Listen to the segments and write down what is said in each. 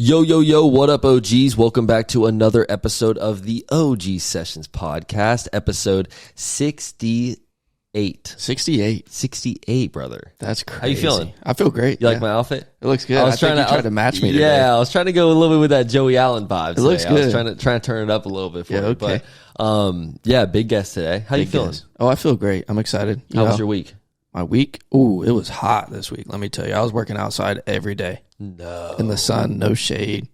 Yo, yo, yo, what up, OGs? Welcome back to another episode of the OG Sessions podcast, episode 68. 68, brother. That's crazy. How you feeling? I feel great. You like my outfit? It looks good. I think you tried to match me today. Yeah, I was trying to go a little bit with that Joey Allen vibe today. It looks good. I was trying to turn it up a little bit for you. Okay. But, yeah, big guest today. How you feeling? Oh, I feel great. I'm excited. How was your week? My week? Ooh, it was hot this week. Let me tell you. I was working outside every day. No. In the sun, no shade.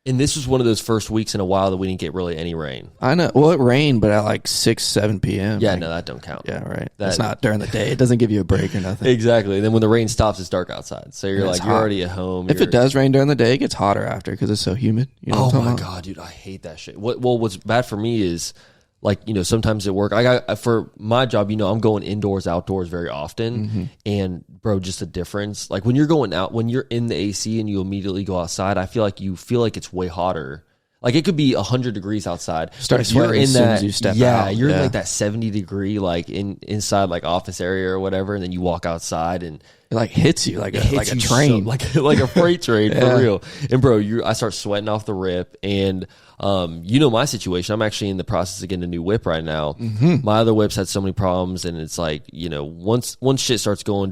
And this was one of those first weeks in a while that we didn't get really any rain. I know. Well, it rained, but at like 6, 7 p.m. Yeah, no, that don't count. Yeah, right. That's not during the day. It doesn't give you a break or nothing. Exactly. And then when the rain stops, it's dark outside. So you're you're already at home. If it does rain during the day, it gets hotter after because it's so humid. You know oh my God, dude, I hate that shit. What's bad for me is, like, sometimes at work, for my job, I'm going indoors, outdoors very often. Mm-hmm. And bro, just a difference. Like when you're going out, when you're in the AC and you immediately go outside, I feel like it's way hotter. Like it could be 100 degrees outside. Start sweating as soon as you step out. Yeah, you're in like that 70 degree, like inside like office area or whatever. And then you walk outside and it like hits you like a train, so, like a freight train for real. And bro, I start sweating off the rip. And my situation. I'm actually in the process of getting a new whip right now. Mm-hmm. My other whips had so many problems, and it's like once shit starts going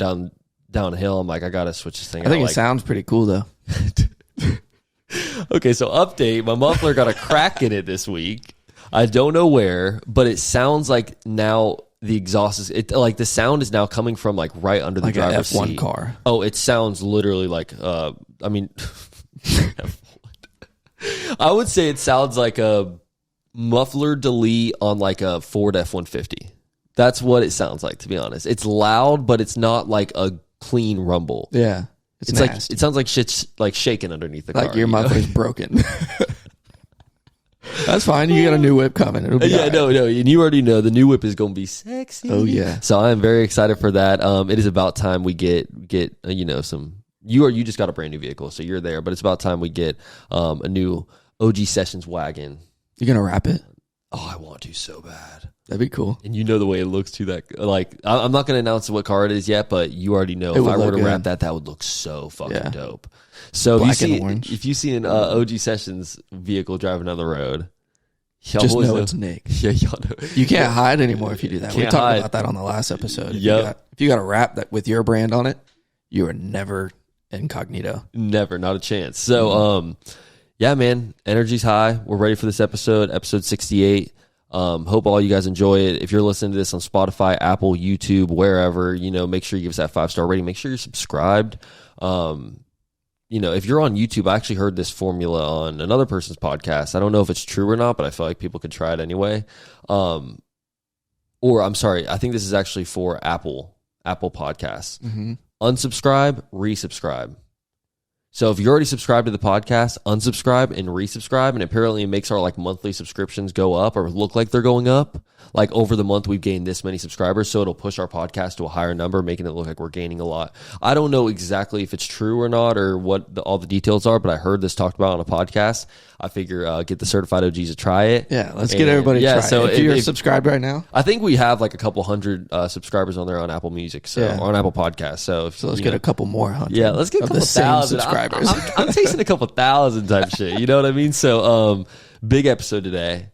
downhill, I'm like, I gotta switch this thing. I think it sounds pretty cool though. Okay, so update. My muffler got a crack in it this week. I don't know where, but it sounds like now the exhaust is the sound is now coming from like right under the driver's seat. Like an F1 car. Oh, it sounds literally like I would say it sounds like a muffler delete on like a Ford F-150. That's what it sounds like, to be honest. It's loud, but it's not like a clean rumble. Yeah. It's like it sounds like shit's like shaking underneath the car. Like your muffler's broken. That's fine. You got a new whip coming. It'll be right. No. And you already know the new whip is going to be sexy. Oh, yeah. So I am very excited for that. It is about time we get some. You just got a brand new vehicle, so you're there. But it's about time we get a new OG Sessions wagon. You gonna wrap it? Oh, I want to so bad. That'd be cool. And the way it looks too. That like I'm not gonna announce what car it is yet, but you already know if I were to wrap that would look so fucking dope. So if you see an OG Sessions vehicle driving down the road, just know it's Nick. Yeah, y'all know. You can't hide anymore if you do that. We talked about that on the last episode. If you got a wrap that with your brand on it, you are never incognito. Never, not a chance. So, yeah, man, energy's high. We're ready for this episode 68. Hope all you guys enjoy it. If you're listening to this on Spotify, Apple, YouTube, wherever, make sure you give us that 5-star rating. Make sure you're subscribed. If you're on YouTube, I actually heard this formula on another person's podcast. I don't know if it's true or not, but I feel like people could try it anyway. Or I'm sorry, I think this is actually for Apple Podcasts. Mm-hmm. Unsubscribe, resubscribe. So if you already subscribed to the podcast, unsubscribe and resubscribe, and apparently it makes our like monthly subscriptions go up or look like they're going up. Like over the month, we've gained this many subscribers, so it'll push our podcast to a higher number, making it look like we're gaining a lot. I don't know exactly if it's true or not or what all the details are, but I heard this talked about on a podcast. I figure get the certified OGs to try it. Yeah, let's get everybody to try so it. If you're subscribed right now. I think we have like a couple hundred subscribers on there on Apple Music, so or on Apple Podcasts. So let's get a couple more hundred. Yeah, let's get a couple thousand subscribers. I'm tasting a couple thousand type shit. You know what I mean? So big episode today.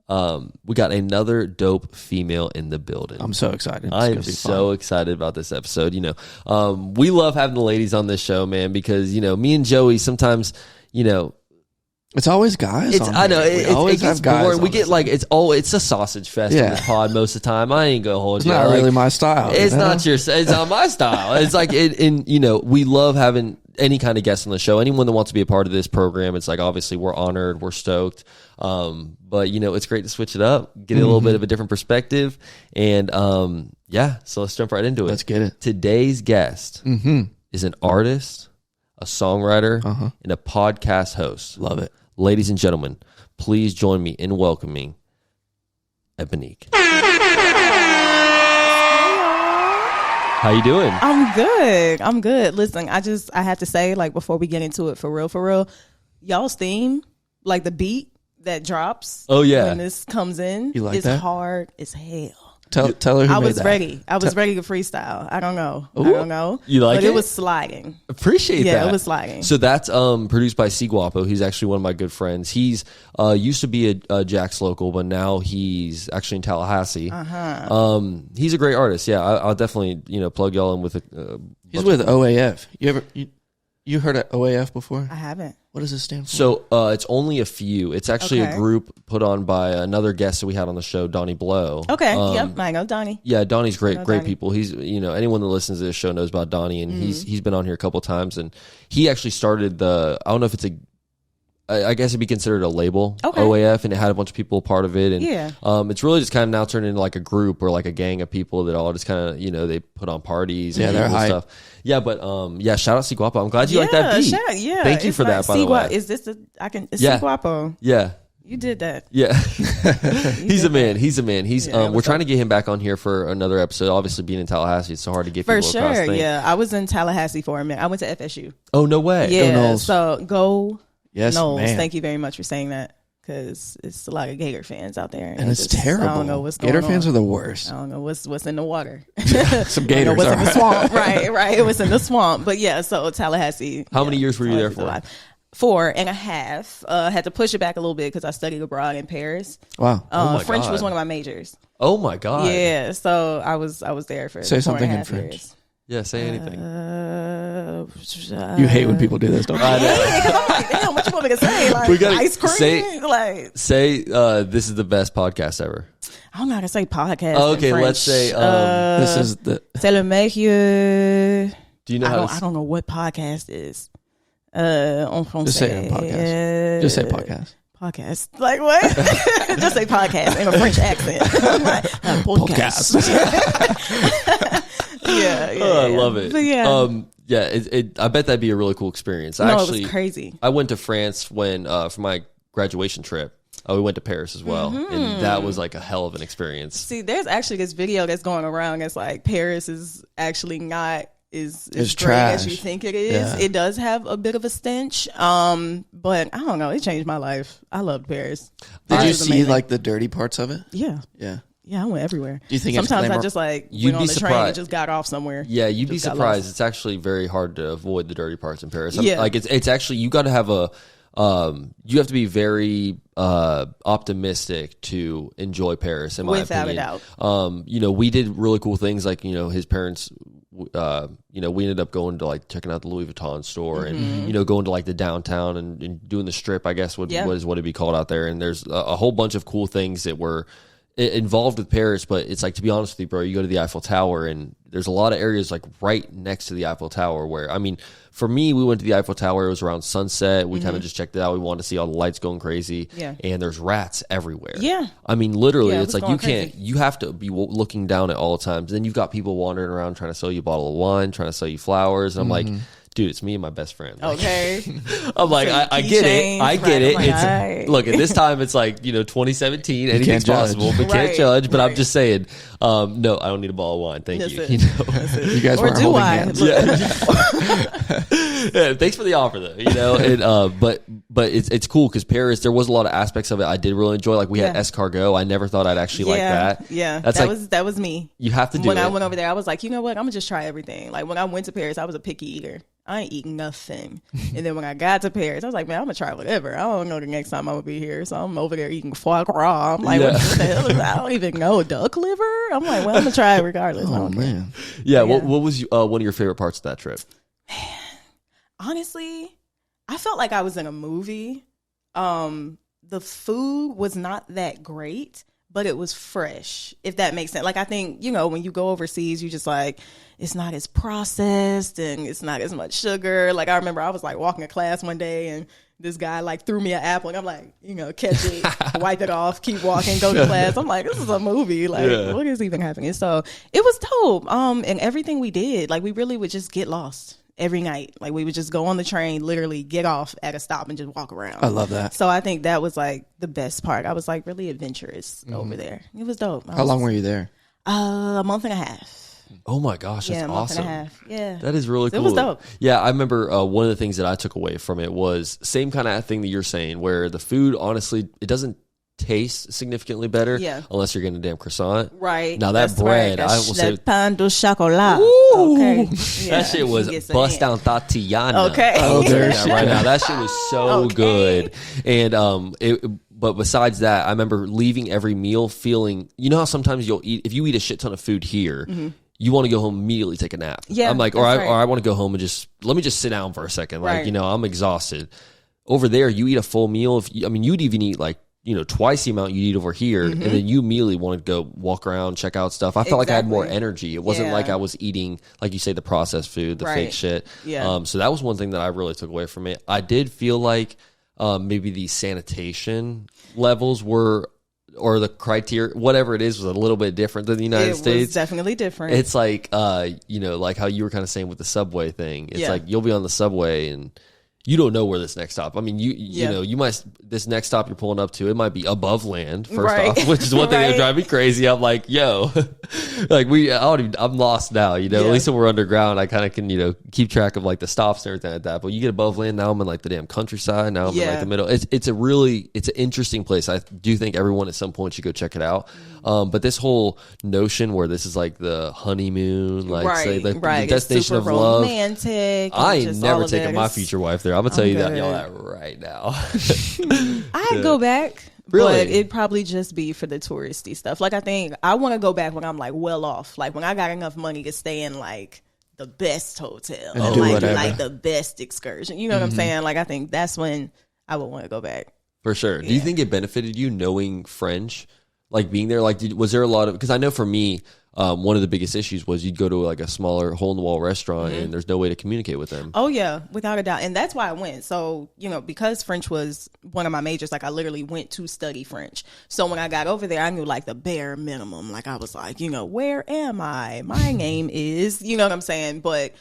We got another dope female in the building. I'm so excited. I am so excited about this episode. We love having the ladies on this show, man, because me and Joey sometimes, it's always guys. I know it gets boring. We get like it's a sausage fest in this pod most of the time. I ain't gonna hold you. It's not really my style. It's not your. It's not my style. It's like we love having any kind of guest on the show. Anyone that wants to be a part of this program, it's like obviously we're honored, we're stoked. But it's great to switch it up, get a little bit of a different perspective, and so let's jump right into it. Let's get it. Today's guest is an artist, a songwriter, and a podcast host. Love it. Ladies and gentlemen, please join me in welcoming Ebonique. How you doing? I'm good. Listen, I have to say, like, before we get into it, for real, y'all's theme, like the beat that drops when this comes in, you like is that? hard as hell. Tell her who I made was that. ready. I was ready to freestyle. I don't know. You like but it? It was sliding. Appreciate that. Yeah, it was sliding. So that's produced by C Guapo. He's actually one of my good friends. He's used to be a Jax local, but now he's actually in Tallahassee. He's a great artist. Yeah, I'll definitely plug y'all in with a. He's with OAF. You heard of OAF before? I haven't. What does this stand for? So it's only a few. It's actually a group put on by another guest that we had on the show, Donnie Blow. Okay, yep, I know Donnie. Yeah, Donnie's great Donnie. people. He's anyone that listens to this show knows about Donnie, and he's been on here a couple of times, and he actually started I don't know if it's I guess it'd be considered a label, OAF, and it had a bunch of people part of it, and it's really just kind of now turned into like a group or like a gang of people that all just kind of they put on parties, and they're hype. stuff. Yeah, but shout out C Guapo. I'm glad you like that beat. Thank you for that. By the way, is this C Guapo? Yeah. You did that. Yeah. He's a man. He's we're trying to get him back on here for another episode. Obviously being in Tallahassee, it's so hard to get people across things. Yeah. I was in Tallahassee for a minute. I went to FSU. Oh, no way. Yeah. So go Knowles. Man. Thank you very much for saying that, because it's a lot of Gator fans out there. And it's terrible. I don't know what's going Gator on. fans are the worst. I don't know what's in the water. Some Gators. What's in the swamp. Right. It was in the swamp. But yeah, so Tallahassee. How many years were you there for? 4.5. Had to push it back a little bit because I studied abroad in Paris. Wow. French was one of my majors. Oh my God. Yeah, so I was there for Say something in 4.5 French. years. Yeah, say anything. You hate when people do this, don't you? I hate it because I'm like, damn, what you want me to say? Like, We gotta ice cream? Say this is the best podcast ever. I don't know how to say podcast. Okay, in French. let's say this is the C'est le meilleur. Do you know how I don't know what podcast is. En français. Just say podcast. Just say podcast. Podcast. Like what? Just say podcast in a French accent. Podcast. Yeah. I love it. But yeah. I bet that'd be a really cool experience. It was crazy. I went to France when for my graduation trip. We went to Paris as well, and that was like a hell of an experience. See, there's actually this video that's going around. It's like Paris is actually not as great trash as you think it is. Yeah. It does have a bit of a stench, but I don't know. It changed my life. I loved Paris. Did Paris you is see amazing. like the dirty parts of it? Yeah. Yeah, I went everywhere. Do you think sometimes it's I just like You'd went be on the train surprised. and just got off somewhere? Yeah, you'd be Just got surprised. lost. It's actually very hard to avoid the dirty parts in Paris. Yeah. Like it's actually you got to have you have to be very optimistic to enjoy Paris. In my Without opinion, a doubt. we did really cool things. Like his parents. We ended up going to like checking out the Louis Vuitton store and going to like the downtown and doing the strip. I guess what it'd be called out there. And there's a whole bunch of cool things that were involved with Paris. But it's like, to be honest with you, bro, you go to the Eiffel Tower and there's a lot of areas like right next to the Eiffel Tower where, I mean, for me, we went to the Eiffel Tower. It was around sunset. We kind of just checked it out. We wanted to see all the lights going crazy. Yeah. And there's rats everywhere. Yeah. I mean, literally, Yeah, it's it was like going you have to be looking down at all times. Then you've got people wandering around trying to sell you a bottle of wine, trying to sell you flowers. And I'm like, dude, it's me and my best friend. Like, Okay. I'm like, I get it. I get it. It's look, at this time, it's like, 2017. Anything's possible, but can't judge. But I'm just saying, no, I don't need a bottle of wine. Thank you. You guys Or weren't do holding I? hands. Yeah, thanks for the offer, though. And but it's cool because Paris, there was a lot of aspects of it I did really enjoy. Like we had escargot. I never thought I'd actually like that. Yeah, that's that was me. You have to do when it. I went over there, I was like, you know what? I'm gonna just try everything. Like when I went to Paris, I was a picky eater. I ain't eating nothing. And then when I got to Paris, I was like, man, I'm gonna try whatever. I don't know the next time I'm gonna be here, so I'm over there eating foie gras. I'm like, what the hell is that? I don't even know, duck liver. I'm like, well, I'm gonna try it regardless. Oh man, yeah. What was one of your favorite parts of that trip? Man, honestly, I felt like I was in a movie. The food was not that great, but it was fresh, if that makes sense. Like, I think, when you go overseas, you just like, it's not as processed and it's not as much sugar. Like, I remember I was like walking to class one day and this guy like threw me an apple and I'm like, catch it, wipe it off, keep walking, go to class. I'm like, this is a movie. Like, what is even happening? So it was dope. And everything we did, like, we really would just get lost every night. Like, we would just go on the train, literally get off at a stop and just walk around. I love that. So I think that was like the best part. I was like really adventurous over there. It was dope. How long were you there? A month and a half. Oh my gosh, that's a month awesome. and a half. Yeah. That is really cool. It was dope. Yeah, I remember one of the things that I took away from it was same kind of thing that you're saying, where the food, honestly, it doesn't taste significantly better. Yeah. Unless you're getting a damn croissant. Right. Now that bread, I will say, pan de chocolat. Ooh, okay. Yeah. That shit was bust down Tatiana. Okay. Oh, there's right now. That shit was so good. And but besides that, I remember leaving every meal feeling, you know how sometimes you'll eat, if you eat a shit ton of food here, you want to go home immediately, take a nap. Yeah. I'm like, or I want to go home and let me just sit down for a second. Like, I'm exhausted. Over there, you eat a full meal. You'd even eat like, twice the amount you eat over here, and then you immediately want to go walk around, check out stuff. I felt like I had more energy. It wasn't like I was eating, like you say, the processed food, the fake shit. Yeah. So that was one thing that I really took away from it. I did feel like maybe the sanitation levels were, or the criteria, whatever it is, was a little bit different than the United States. It was definitely different. It's like, like how you were kind of saying with the subway thing. It's like you'll be on the subway and you don't know where this next stop. I mean, you might, this next stop you're pulling up to, it might be above land first off, which is one thing that would drive me crazy. I'm like, yo, like I'm lost now. At least when we're underground, I kind of can keep track of like the stops and everything like that. But you get above land, now I'm in like the damn countryside. Now I'm in like the middle. It's an interesting place. I do think everyone at some point should go check it out. But this whole notion where this is like the honeymoon, like say the destination of love, romantic. I ain't never taken my future wife there. I'm gonna tell you that right now. I'd go back. Really? But it'd probably just be for the touristy stuff. Like, I think I want to go back when I'm like well off. Like when I got enough money to stay in like the best hotel, and like the best excursion. You know what I'm saying? Like, I think that's when I would want to go back. For sure. Do you think it benefited you knowing French? Like being there, like was there a lot of, because I know for me, one of the biggest issues was you'd go to like a smaller hole in the wall restaurant and there's no way to communicate with them. Oh yeah, without a doubt. And that's why I went. So, because French was one of my majors, like I literally went to study French. So when I got over there, I knew like the bare minimum. Like I was like, where am I? My name is, you know what I'm saying? But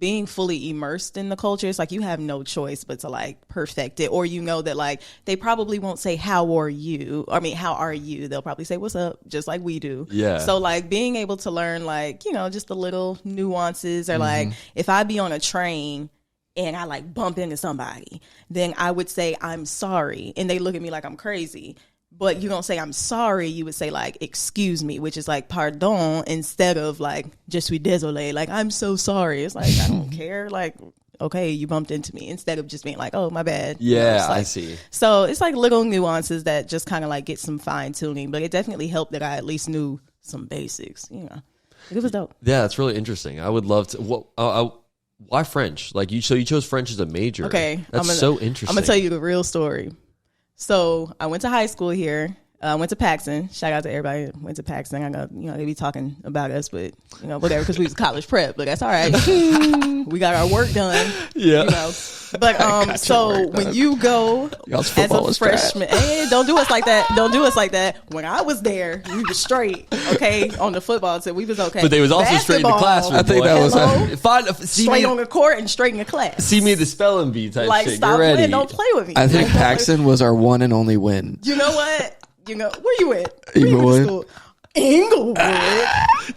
being fully immersed in the culture, it's like you have no choice but to like perfect it. Or that like they probably won't say how are you? How are you? They'll probably say what's up, just like we do. Yeah. So like being able to learn like, just the little nuances, or like if I be on a train and I like bump into somebody, then I would say I'm sorry, and they look at me like I'm crazy. But you don't say I'm sorry, you would say like excuse me, which is like pardon, instead of like je suis désolé, like I'm so sorry. It's like I don't care, like okay, you bumped into me, instead of just being like, oh my bad. Yeah, like, I see. So it's like little nuances that just kind of like get some fine tuning, but it definitely helped that I at least knew some basics. It was dope. Yeah, that's really interesting. I would love to. Why French? Like so you chose French as a major. Okay, that's so interesting. I'm gonna tell you the real story. So I went to high school here. I went to Paxton. Shout out to everybody who went to Paxton. I know, they be talking about us, but, whatever, because we was college prep, but that's all right. We got our work done. Yeah. But so when you go as a freshman, don't do us like that. Don't do us like that. When I was there, we was straight, okay, on the football team. We was okay. But they was also straight in the classroom. I think that was straight on the court and straight in the class. See me at the spelling bee type like, shit. Stop playing. Don't play with me. I think Paxton was our one and only win. You know what? Where you at? Inglewood. Inglewood.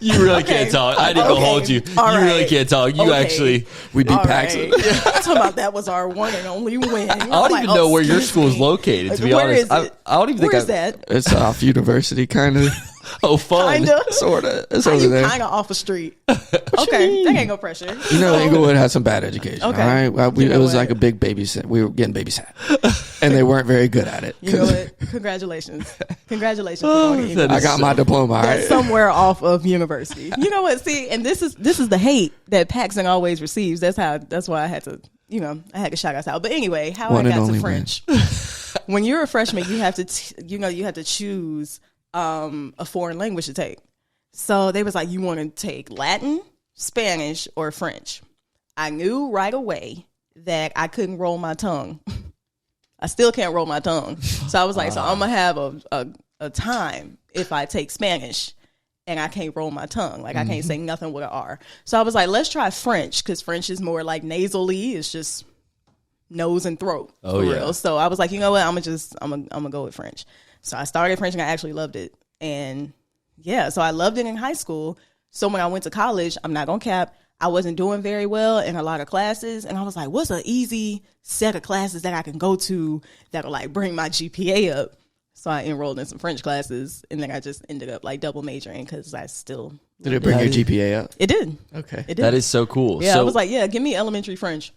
You really can't talk. I didn't go hold you. All you really can't talk. You actually, we beat Paxton. I'm talking about that was our one and only win. I don't even know where your school is located, to be honest. I don't even think Where is that? It's off University, kind of. Oh, fun. Kinda. Sort of. It's over there. Kind of off a street. Okay. That ain't no pressure. Inglewood had some bad education. Okay. All right. It was like a big babysat. We were getting babysat. And they weren't very good at it. You know what? Congratulations. Congratulations. I got my diploma. All That's somewhere off of university. You know what? See, and this is the hate that Paxton always receives. That's why I had to, I had to shout us out. But anyway, how I got to French. When you're a freshman, you have to, you have to choose a foreign language to take. So they was like, you want to take Latin, Spanish, or French? I knew right away that I couldn't roll my tongue. I still can't roll my tongue. So I was like, so I'm going to have a time if I take Spanish and I can't roll my tongue. Like I can't say nothing with an R. So I was like, let's try French, because French is more like nasally. It's just nose and throat. Oh, yeah. Real. So I was like, you know what? I'm gonna go with French. So I started French and I actually loved it. And yeah, so I loved it in high school. So when I went to college, I'm not gonna cap, I wasn't doing very well in a lot of classes. And I was like, what's an easy set of classes that I can go to that'll like bring my GPA up? So I enrolled in some French classes, and then I just ended up like double majoring because I still. Did it bring your GPA up? It did. Okay. It did. That is so cool. Yeah, so, I was like, yeah, give me elementary French.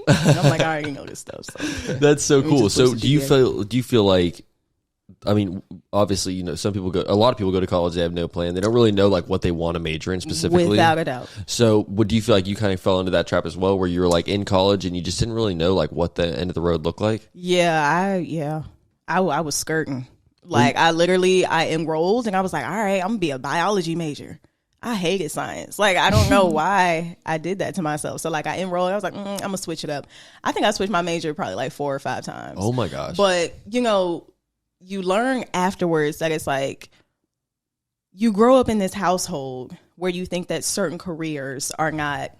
And I'm like, I already know this stuff. So. That's so cool. So do you GPA. feel like, I mean, obviously, a lot of people go to college, they have no plan. They don't really know like what they want to major in specifically. Without a doubt. So do you feel like you kind of fell into that trap as well, where you were like in college and you just didn't really know like what the end of the road looked like? Yeah, I was skirting. Like I enrolled and I was like, all right, I'm gonna be a biology major. I hated science. Like I don't know why I did that to myself. So like I enrolled, I was like, I'm gonna switch it up. I think I switched my major probably like 4 or 5 times. Oh my gosh. But you learn afterwards that it's like you grow up in this household where you think that certain careers are not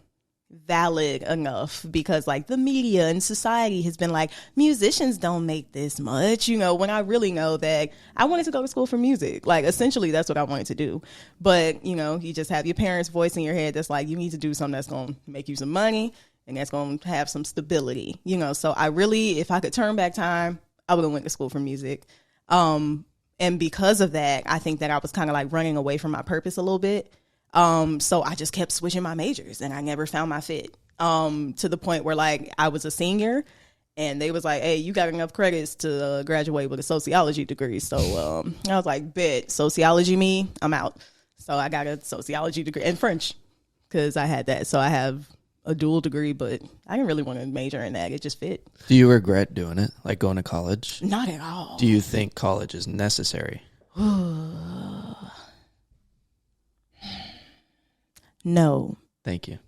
valid enough because like the media and society has been like, musicians don't make this much, when I really know that I wanted to go to school for music. Like essentially that's what I wanted to do. But you just have your parents' voice in your head that's like, you need to do something that's going to make you some money and that's going to have some stability, so I really, if I could turn back time, I would have went to school for music. And because of that, I think that I was kind of like running away from my purpose a little bit. So I just kept switching my majors and I never found my fit. To the point where like I was a senior and they was like, hey, you got enough credits to graduate with a sociology degree. So I was like, bet, sociology me, I'm out. So I got a sociology degree and French because I had that. So I have a dual degree, but I didn't really want to major in that. It just fit. Do you regret doing it, like going to college? Not at all. Do you think college is necessary? No. Thank you.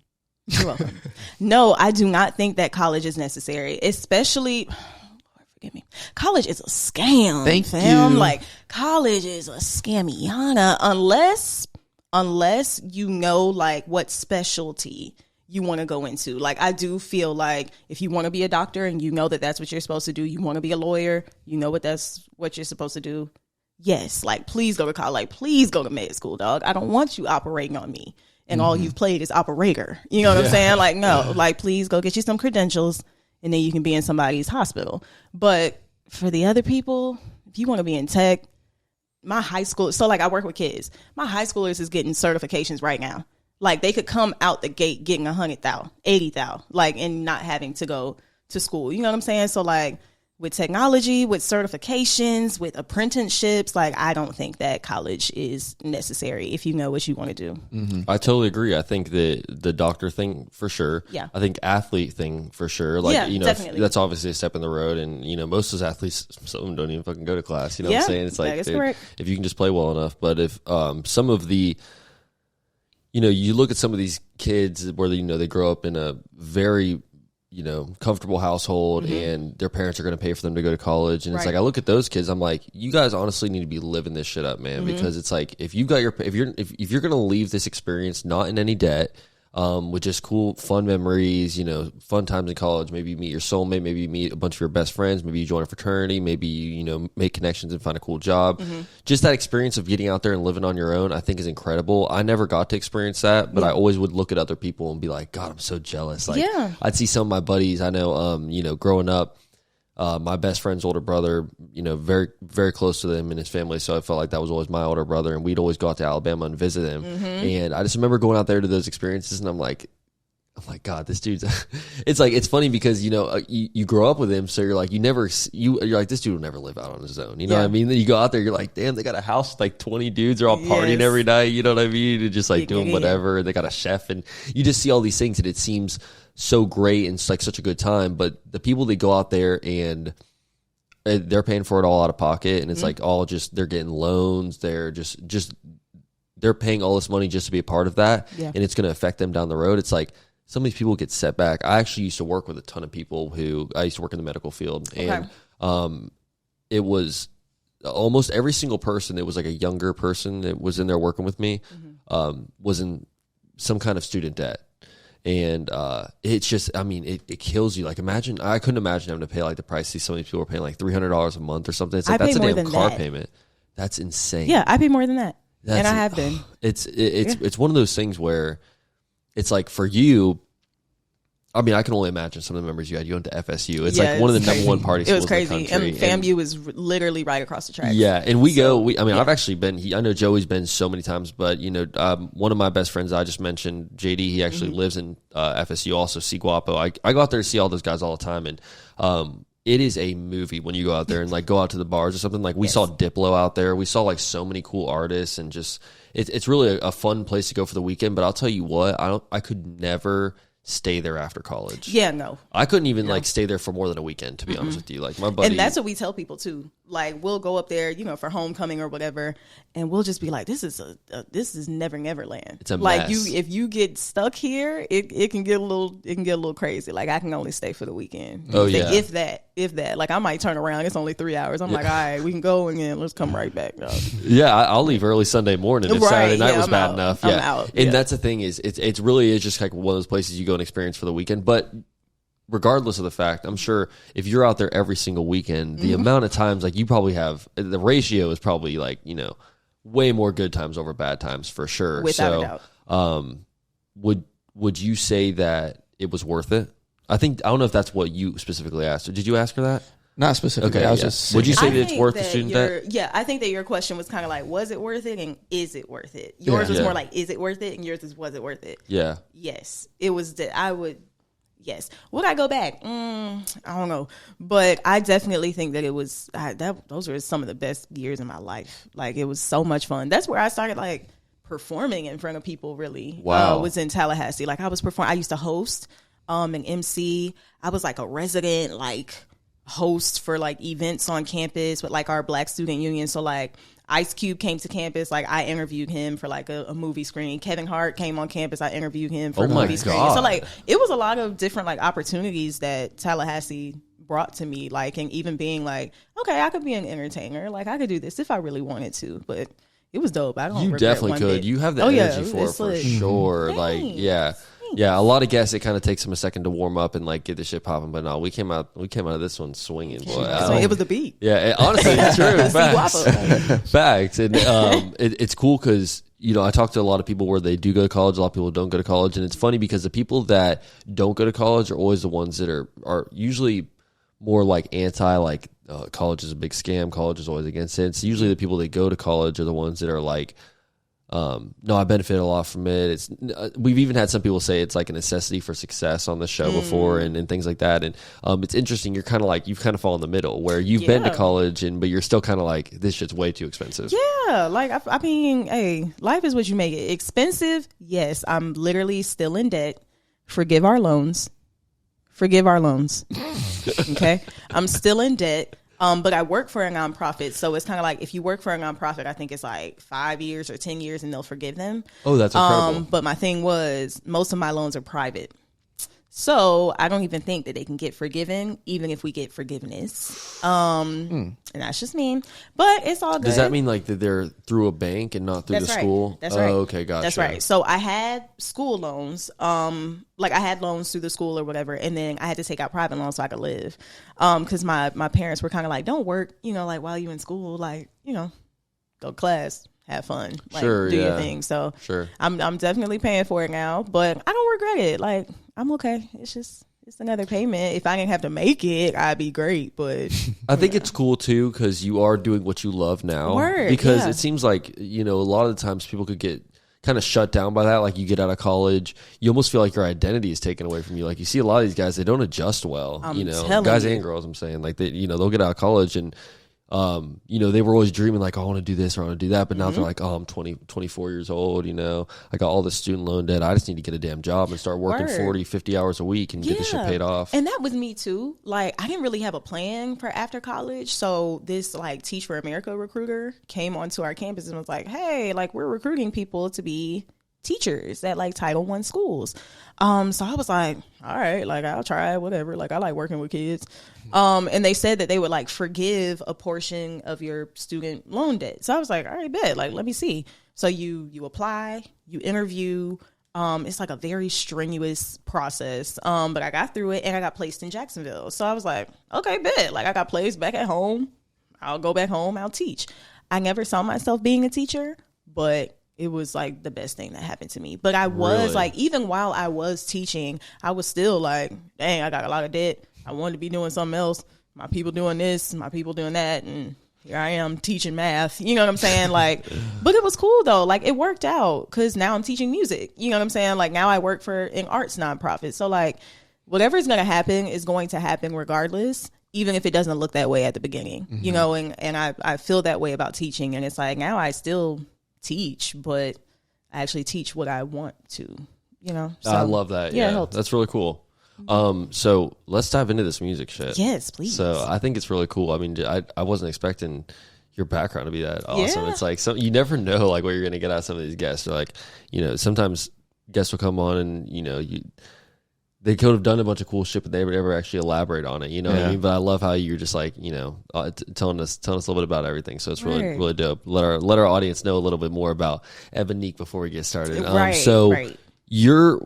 You're welcome. No, I do not think that college is necessary, especially, Lord forgive me, college is a scam. Thank fam. you. Like, college is a scamiana unless you know, like, what specialty you want to go into. Like, I do feel like if you want to be a doctor and you know that that's what you're supposed to do, you want to be a lawyer, you know that's what you're supposed to do, yes, like, please go to college. Like, please go to med school, dog. I don't want you operating on me. And all you've played is operator. You know what I'm saying? Like, no, like, please go get you some credentials and then you can be in somebody's hospital. But for the other people, if you want to be in tech, my high school, so like I work with kids, my high schoolers is getting certifications right now. Like they could come out the gate getting 100,000, 80,000, like, and not having to go to school. You know what I'm saying? So like with technology, with certifications, with apprenticeships, like I don't think that college is necessary if you know what you want to do. Mm-hmm. I totally agree. I think the doctor thing for sure. Yeah. I think athlete thing for sure. Like, yeah, definitely. That's obviously a step in the road. And, most of those athletes, some of them don't even fucking go to class. You know what I'm saying? It's like, dude, if you can just play well enough. But if some of the, you look at some of these kids where, they grow up in a very, comfortable household and their parents are going to pay for them to go to college. And it's like, I look at those kids, I'm like, you guys honestly need to be living this shit up, man. Because it's like, if you're going to leave this experience not in any debt, with just cool, fun memories, fun times in college. Maybe you meet your soulmate, maybe you meet a bunch of your best friends, maybe you join a fraternity, maybe you, make connections and find a cool job. Just that experience of getting out there and living on your own, I think is incredible. I never got to experience that, but I always would look at other people and be like, God, I'm so jealous. Like, I'd see some of my buddies I know, growing up, my best friend's older brother, very, very close to them and his family. So I felt like that was always my older brother. And we'd always go out to Alabama and visit him. And I just remember going out there to those experiences and I'm like, God, this dude's, it's like, it's funny because, you grow up with him. So you're like, you're like, this dude will never live out on his own. You know what I mean? Then you go out there, you're like, damn, they got a house with like 20 dudes. They're all partying every night. You know what I mean? And just like doing whatever. They got a chef and you just see all these things and it seems so great and it's like such a good time. But the people that go out there and they're paying for it all out of pocket and it's like all just, they're getting loans. They're just they're paying all this money just to be a part of that. And it's going to affect them down the road. It's like, some of these people get set back. I actually used to work with a ton of people I used to work in the medical field. And it was almost every single person that was like a younger person that was in there working with me was in some kind of student debt. And it's just, I mean, it kills you. Like I couldn't imagine having to pay like the price. Some of these people were paying like $300 a month or something. It's like, that's a damn car payment. That's insane. Yeah, I pay more than that. And I have been. It's one of those things where it's like for you, I mean, I can only imagine some of the members you had. You went to FSU. It's like one of the number one party schools. It was crazy. In the country. And FAMU was literally right across the tracks. Yeah, and I've actually been. I know Joey's been so many times, but one of my best friends I just mentioned, JD, he actually lives in FSU, also C Guapo. I go out there to see all those guys all the time, and it is a movie when you go out there and like go out to the bars or something. Like we saw Diplo out there. We saw like so many cool artists, and just it's really a fun place to go for the weekend. But I'll tell you what, I could never stay there after college. Yeah, no. I couldn't even like stay there for more than a weekend, to be honest with you. Like my buddy. And that's what we tell people too. Like we'll go up there, for homecoming or whatever, and we'll just be like, this is never land. It's a mess. If you get stuck here, it can get a little crazy. Like I can only stay for the weekend. Oh yeah. If that. Like I might turn around. It's only 3 hours. I'm like, all right, we can go and then let's come right back. Yeah, I'll leave early Sunday morning if Saturday night was bad enough. I'm out. And that's the thing is, it's really is just like one of those places you go and experience for the weekend. But regardless of the fact, I'm sure if you're out there every single weekend, the amount of times like you probably have, the ratio is probably like way more good times over bad times for sure. Without a doubt. Would you say that it was worth it? I don't know if that's what you specifically asked. Did you ask her that? Not specifically. Okay, I was just. Would you say that it's worth the student debt? Yeah, I think that your question was kind of like, was it worth it, and is it worth it? Yours was more like, is it worth it, and yours is, was it worth it? Yeah. Yes, it was. I would. Yes. Would I go back? I don't know, but I definitely think that it was. Those were some of the best years in my life. Like it was so much fun. That's where I started like performing in front of people. Really, wow. Was in Tallahassee. Like I was performing. I used to host, an MC. I was like a resident host for like events on campus with like our Black Student Union. So like Ice Cube came to campus, like I interviewed him for like a movie screening. Kevin Hart came on campus, I interviewed him for a movie screening. So like it was a lot of different like opportunities that Tallahassee brought to me, like, and even being like, okay, I could be an entertainer, like I could do this if I really wanted to. But it was dope. I don't. You definitely could. Bit. You have the energy for it for sure. Thanks. Like yeah. Yeah, a lot of guests, it kind of takes them a second to warm up and like get the shit popping. But no, we came out of this one swinging. Boy, it was the beat. Yeah, honestly, it's true. Facts. Facts. And it's cool because I talk to a lot of people where they do go to college. A lot of people don't go to college, and it's funny because the people that don't go to college are always the ones that are usually more like anti, like college is a big scam. College is always against it. It's usually the people that go to college are the ones that are like, no, I benefit a lot from it. It's we've even had some people say it's like a necessity for success on the show before and things like that. And it's interesting. You're kind of like, you've kind of fallen in the middle where you've been to college but you're still kind of like, this shit's way too expensive. Yeah. Like, I mean, hey, life is what you make it. Expensive. Yes. I'm literally still in debt. Forgive our loans. Okay. I'm still in debt. But I work for a nonprofit, so it's kind of like if you work for a nonprofit, I think it's like 5 years or 10 years, and they'll forgive them. Oh, that's incredible. But my thing was, most of my loans are private, so I don't even think that they can get forgiven, even if we get forgiveness. And that's just me. But it's all good. Does that mean like that they're through a bank and not through the school? That's right. Oh, okay, gotcha. That's right. So I had school loans. Like I had loans through the school or whatever, and then I had to take out private loans so I could live. Because my parents were kind of like, don't work, like while you're in school, like, go to class, have fun, like do your thing. So I'm definitely paying for it now, but I don't regret it. Like I'm okay. It's another payment. If I didn't have to make it, I'd be great. But I think it's cool too because you are doing what you love now. Because it seems like a lot of the times people could get kind of shut down by that. Like you get out of college, you almost feel like your identity is taken away from you. Like you see a lot of these guys, they don't adjust well. Guys and girls. I'm saying like they, they'll get out of college and. They were always dreaming like, oh, I want to do this or I want to do that. But now they're like, oh, I'm 24 years old. I got all this student loan debt. I just need to get a damn job and start working 40, 50 hours a week and get this shit paid off. And that was me too. Like, I didn't really have a plan for after college. So this like Teach for America recruiter came onto our campus and was like, hey, like we're recruiting people to be teachers at like Title I schools. So I was like, all right, like I'll try whatever. Like I like working with kids. And they said that they would like forgive a portion of your student loan debt. So I was like, all right, bet, like let me see. So you apply, you interview. It's like a very strenuous process. But I got through it and I got placed in Jacksonville. So I was like, okay, bet. Like I got placed back at home. I'll go back home, I'll teach. I never saw myself being a teacher, but it was like the best thing that happened to me. But I was Really? like, even while I was teaching, I was still like, dang, I got a lot of debt. I wanted to be doing something else. My people doing this, my people doing that, and here I am teaching math. You know what I'm saying? Like, but it was cool though. Like, it worked out because now I'm teaching music. You know what I'm saying? Like, now I work for an arts nonprofit. So like, whatever is going to happen is going to happen regardless, even if it doesn't look that way at the beginning. Mm-hmm. You know, and I feel that way about teaching. And it's like, now I still teach, but I actually teach what I want to, you know. So, I love that. Yeah, that's really cool. So let's dive into this music shit. Yes, please. So I think it's really cool. I mean, I wasn't expecting your background to be that awesome. Yeah. It's like, you never know like what you're going to get out of some of these guests. Or like, you know, sometimes guests will come on and, you know, they could have done a bunch of cool shit, but they would never actually elaborate on it. You know what I mean? But I love how you're just like, you know, telling us a little bit about everything. So it's really, really dope. Let our audience know a little bit more about Ebonique before we get started. Right. You're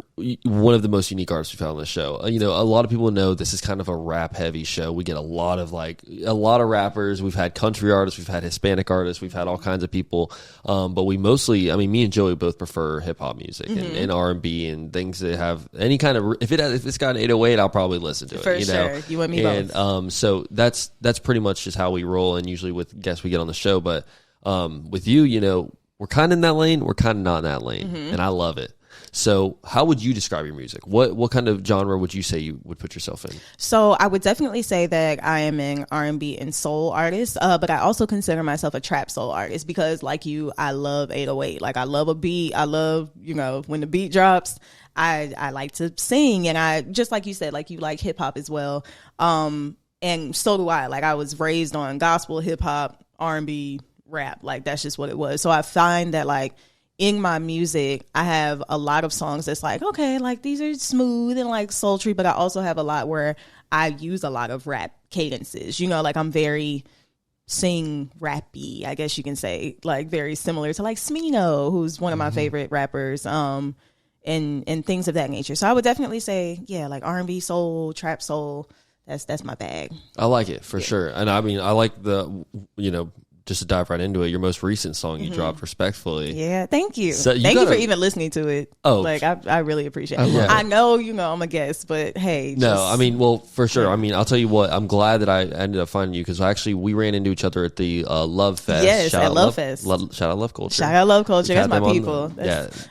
one of the most unique artists we've had on the show. You know, a lot of people know this is kind of a rap heavy show. We get a lot of rappers. We've had country artists. We've had Hispanic artists. We've had all kinds of people. But we mostly, I mean, me and Joey both prefer hip hop music and R&B and things that have any kind of, if it's got an 808, I'll probably listen to it. For sure. You and me both. So that's pretty much just how we roll. And usually with guests we get on the show. But with you, you know, we're kind of in that lane. We're kind of not in that lane. And I love it. So how would you describe your music? What kind of genre would you say you would put yourself in? So I would definitely say that I am an R&B and soul artist, but I also consider myself a trap soul artist because like you, I love 808. Like I love a beat. I love, you know, when the beat drops, I like to sing. And I, just like you said, like you like hip hop as well. And so do I. Like I was raised on gospel, hip hop, R&B, rap. Like that's just what it was. So I find that like, in my music, I have a lot of songs that's like, okay, like these are smooth and like sultry, but I also have a lot where I use a lot of rap cadences. You know, like I'm very sing rappy, I guess you can say, like very similar to like Smino, who's one of my favorite rappers, and things of that nature. So I would definitely say, yeah, like R&B soul, trap soul. That's my bag. I like it for sure. And I mean, I like the, you know, just to dive right into it, your most recent song you dropped, Respectfully. Yeah, thank you. So thank you for even listening to it. Oh, like I really appreciate it. I know, you know, I'm a guest, but hey. No, I mean, well, for sure. I mean, I'll tell you what, I'm glad that I ended up finding you because actually we ran into each other at the Love Fest. Yes, at Love Fest. Shout out Love Culture. Shout out Love Culture. That's my people.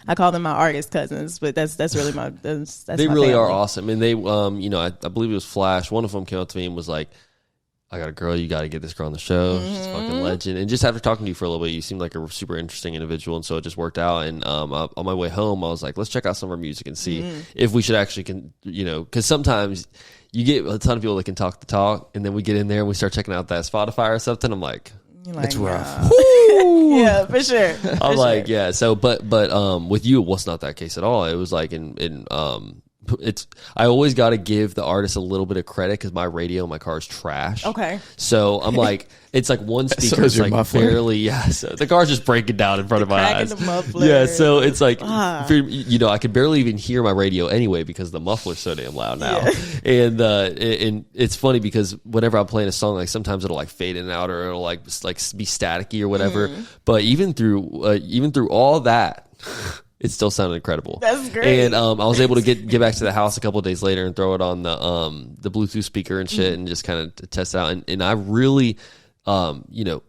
I call them my artist cousins, but that's really my, that's they my really family. are awesome. And they, you know, I believe it was Flash. One of them came up to me and was like, I got a girl, you got to get this girl on the show. She's a fucking legend. And just after talking to you for a little bit, you seemed like a super interesting individual. And so it just worked out. And on my way home, I was like, let's check out some of her music and see if we should actually, you know, because sometimes you get a ton of people that can talk the talk. And then we get in there and we start checking out that Spotify or something. I'm like it's rough. Yeah, for sure. I'm like, yeah. So, but with you, it was not that case at all. It was like I always got to give the artist a little bit of credit because my radio in my car is trash. Okay. So I'm like, it's like one speaker is like muffler. Barely, so the car's just breaking down in front of my eyes. The muffler. Yeah, so it's like, you know, I could barely even hear my radio anyway because the muffler's so damn loud now. Yeah. And it's funny because whenever I'm playing a song, like sometimes it'll like fade in and out or it'll like be staticky or whatever. But even through all that. It still sounded incredible. That's great. And I was able to get back to the house a couple of days later and throw it on the Bluetooth speaker and shit and just kind of test it out. And I really, you know,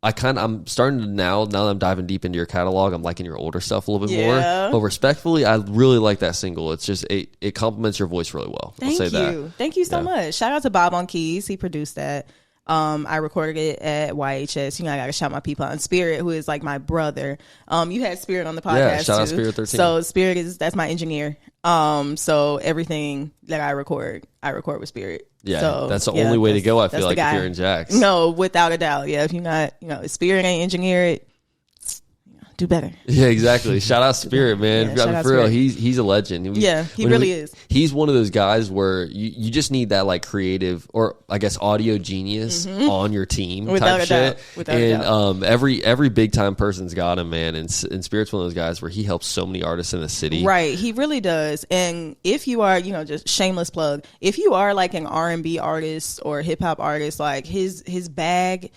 I'm starting to now that I'm diving deep into your catalog, I'm liking your older stuff a little bit more. But Respectfully, I really like that single. It's just, it complements your voice really well. Thank you. Thank you so much. Shout out to Bob on keys. He produced that. I recorded it at YHS. You know, I got to shout my people out. And Spirit, who is like my brother. You had Spirit on the podcast. Yeah, shout out too. Spirit 13. So Spirit that's my engineer. So everything that I record with Spirit. Yeah, so, that's the only way to go, I feel like, if you're in Jax. No, without a doubt. Yeah, if you're not, you know, if Spirit ain't engineer it, do better. Yeah, exactly. Shout out Spirit, man. Yeah, for real, he's a legend. He really is. He's one of those guys where you just need that like creative or I guess audio genius on your team without type shit. Without a doubt. Every big time person's got him, man. And Spirit's one of those guys where he helps so many artists in the city. Right, he really does. And if you are, you know, just shameless plug, if you are like an R&B artist or hip hop artist, like his bag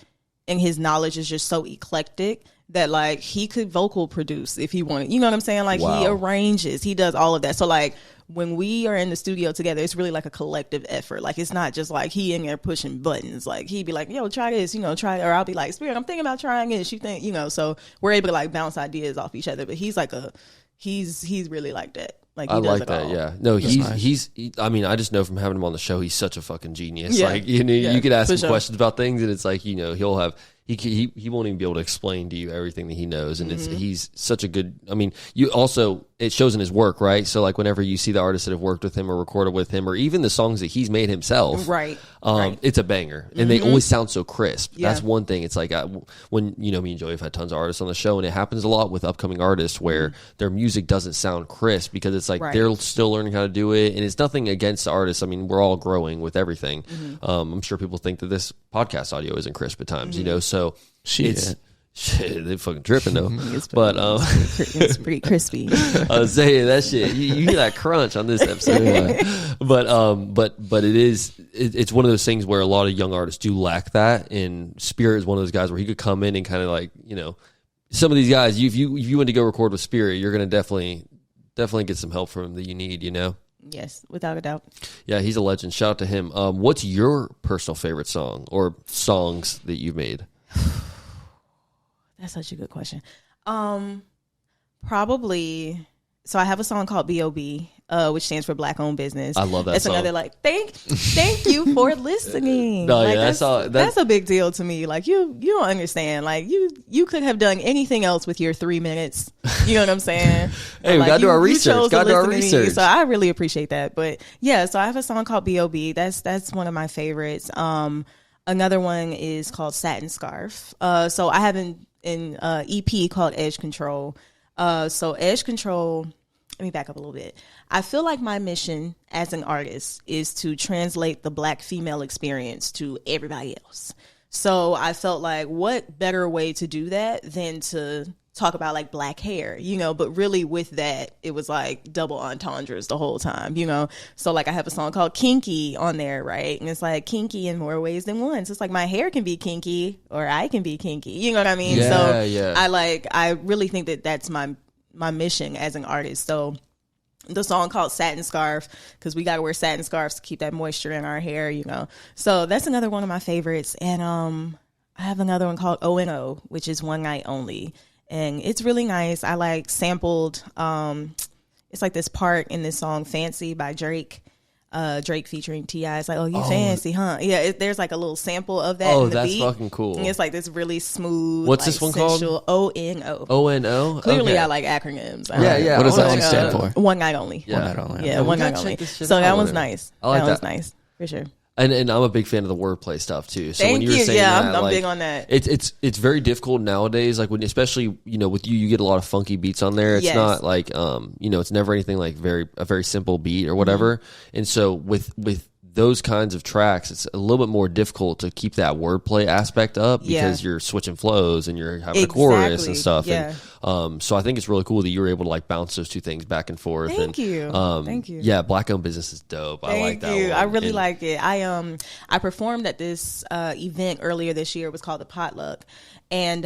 and his knowledge is just so eclectic that like he could vocal produce if he wanted. You know what I'm saying? Like he arranges, he does all of that. So like when we are in the studio together, it's really like a collective effort. Like it's not just like he in there pushing buttons. Like he'd be like, yo, try this, try it. Or I'll be like, Spirit, I'm thinking about trying this. You think, so we're able to like bounce ideas off each other. But he's like he's really like that. Like he I does like it that. all. Yeah. No, nice. I mean, I just know from having him on the show, he's such a fucking genius. Yeah. Like, you could ask him sure. questions about things and it's like, he'll have, he won't even be able to explain to you everything that he knows. And he's such a good, I mean, it shows in his work, right? So like whenever you see the artists that have worked with him or recorded with him, or even the songs that he's made himself, right. It's a banger and they always sound so crisp. Yeah. That's one thing. It's like when, me and Joey have had tons of artists on the show, and it happens a lot with upcoming artists where their music doesn't sound crisp because it's like they're still learning how to do it. And it's nothing against the artists. I mean, we're all growing with everything. I'm sure people think that this podcast audio isn't crisp at times, so Shit, they fucking tripping though. But it's pretty crispy. I was saying that shit. You hear that crunch on this episode, but it's one of those things where a lot of young artists do lack that. And Spirit is one of those guys where he could come in and kind of like some of these guys. If you went to go record with Spirit, you're gonna definitely get some help from him that you need. Yes, without a doubt. Yeah, he's a legend. Shout out to him. What's your personal favorite song or songs that you've made? That's such a good question. Probably. So I have a song called B.O.B., which stands for Black Owned Business. I love that That's song. Another thank you for listening. No, like, yeah, that's a big deal to me. Like you don't understand. Like you could have done anything else with your 3 minutes. You know what I'm saying? Hey, we gotta do our research. Gotta do our research. So I really appreciate that. But yeah, so I have a song called B.O.B. That's one of my favorites. Another one is called Satin Scarf. So I have an EP called Edge Control. So Edge Control, let me back up a little bit. I feel like my mission as an artist is to translate the Black female experience to everybody else. So I felt like what better way to do that than to talk about like Black hair, but really with that, it was like double entendres the whole time, So like I have a song called Kinky on there, right? And it's like kinky in more ways than one. So it's like my hair can be kinky or I can be kinky. You know what I mean? Yeah, yeah. I really think that that's my mission as an artist. So the song called Satin Scarf, because we got to wear satin scarves to keep that moisture in our hair, So that's another one of my favorites. And I have another one called O&O, which is One Night Only. And it's really nice. I like sampled, it's like this part in this song Fancy by Drake. Drake featuring T.I. It's like, oh, you fancy, huh? Yeah, there's like a little sample of that. Oh, in the that's beat. Fucking cool. And it's like this really smooth. What's like, this one sensual, called? O-N-O. O-N-O? Clearly, okay. I like acronyms. Yeah. What does that one stand for? One Night Only. Yeah. One Night Only. Yeah, One Night Only. So that one's nice. I like that that. one's nice, for sure. And I'm a big fan of the wordplay stuff too. So Thank when you were you. saying Yeah, that, I'm big on that. It's very difficult nowadays. Like when, especially with you get a lot of funky beats on there. It's Yes. not like it's never anything like a very simple beat or whatever. Mm-hmm. And so with those kinds of tracks, it's a little bit more difficult to keep that wordplay aspect up because you're switching flows and you're having a chorus and stuff. Yeah. And so I think it's really cool that you were able to like bounce those two things back and forth. Thank you. Thank you. Yeah, Black Owned Business is dope. I like that Thank you. one. I really like it. I performed at this event earlier this year. It was called the Potluck, and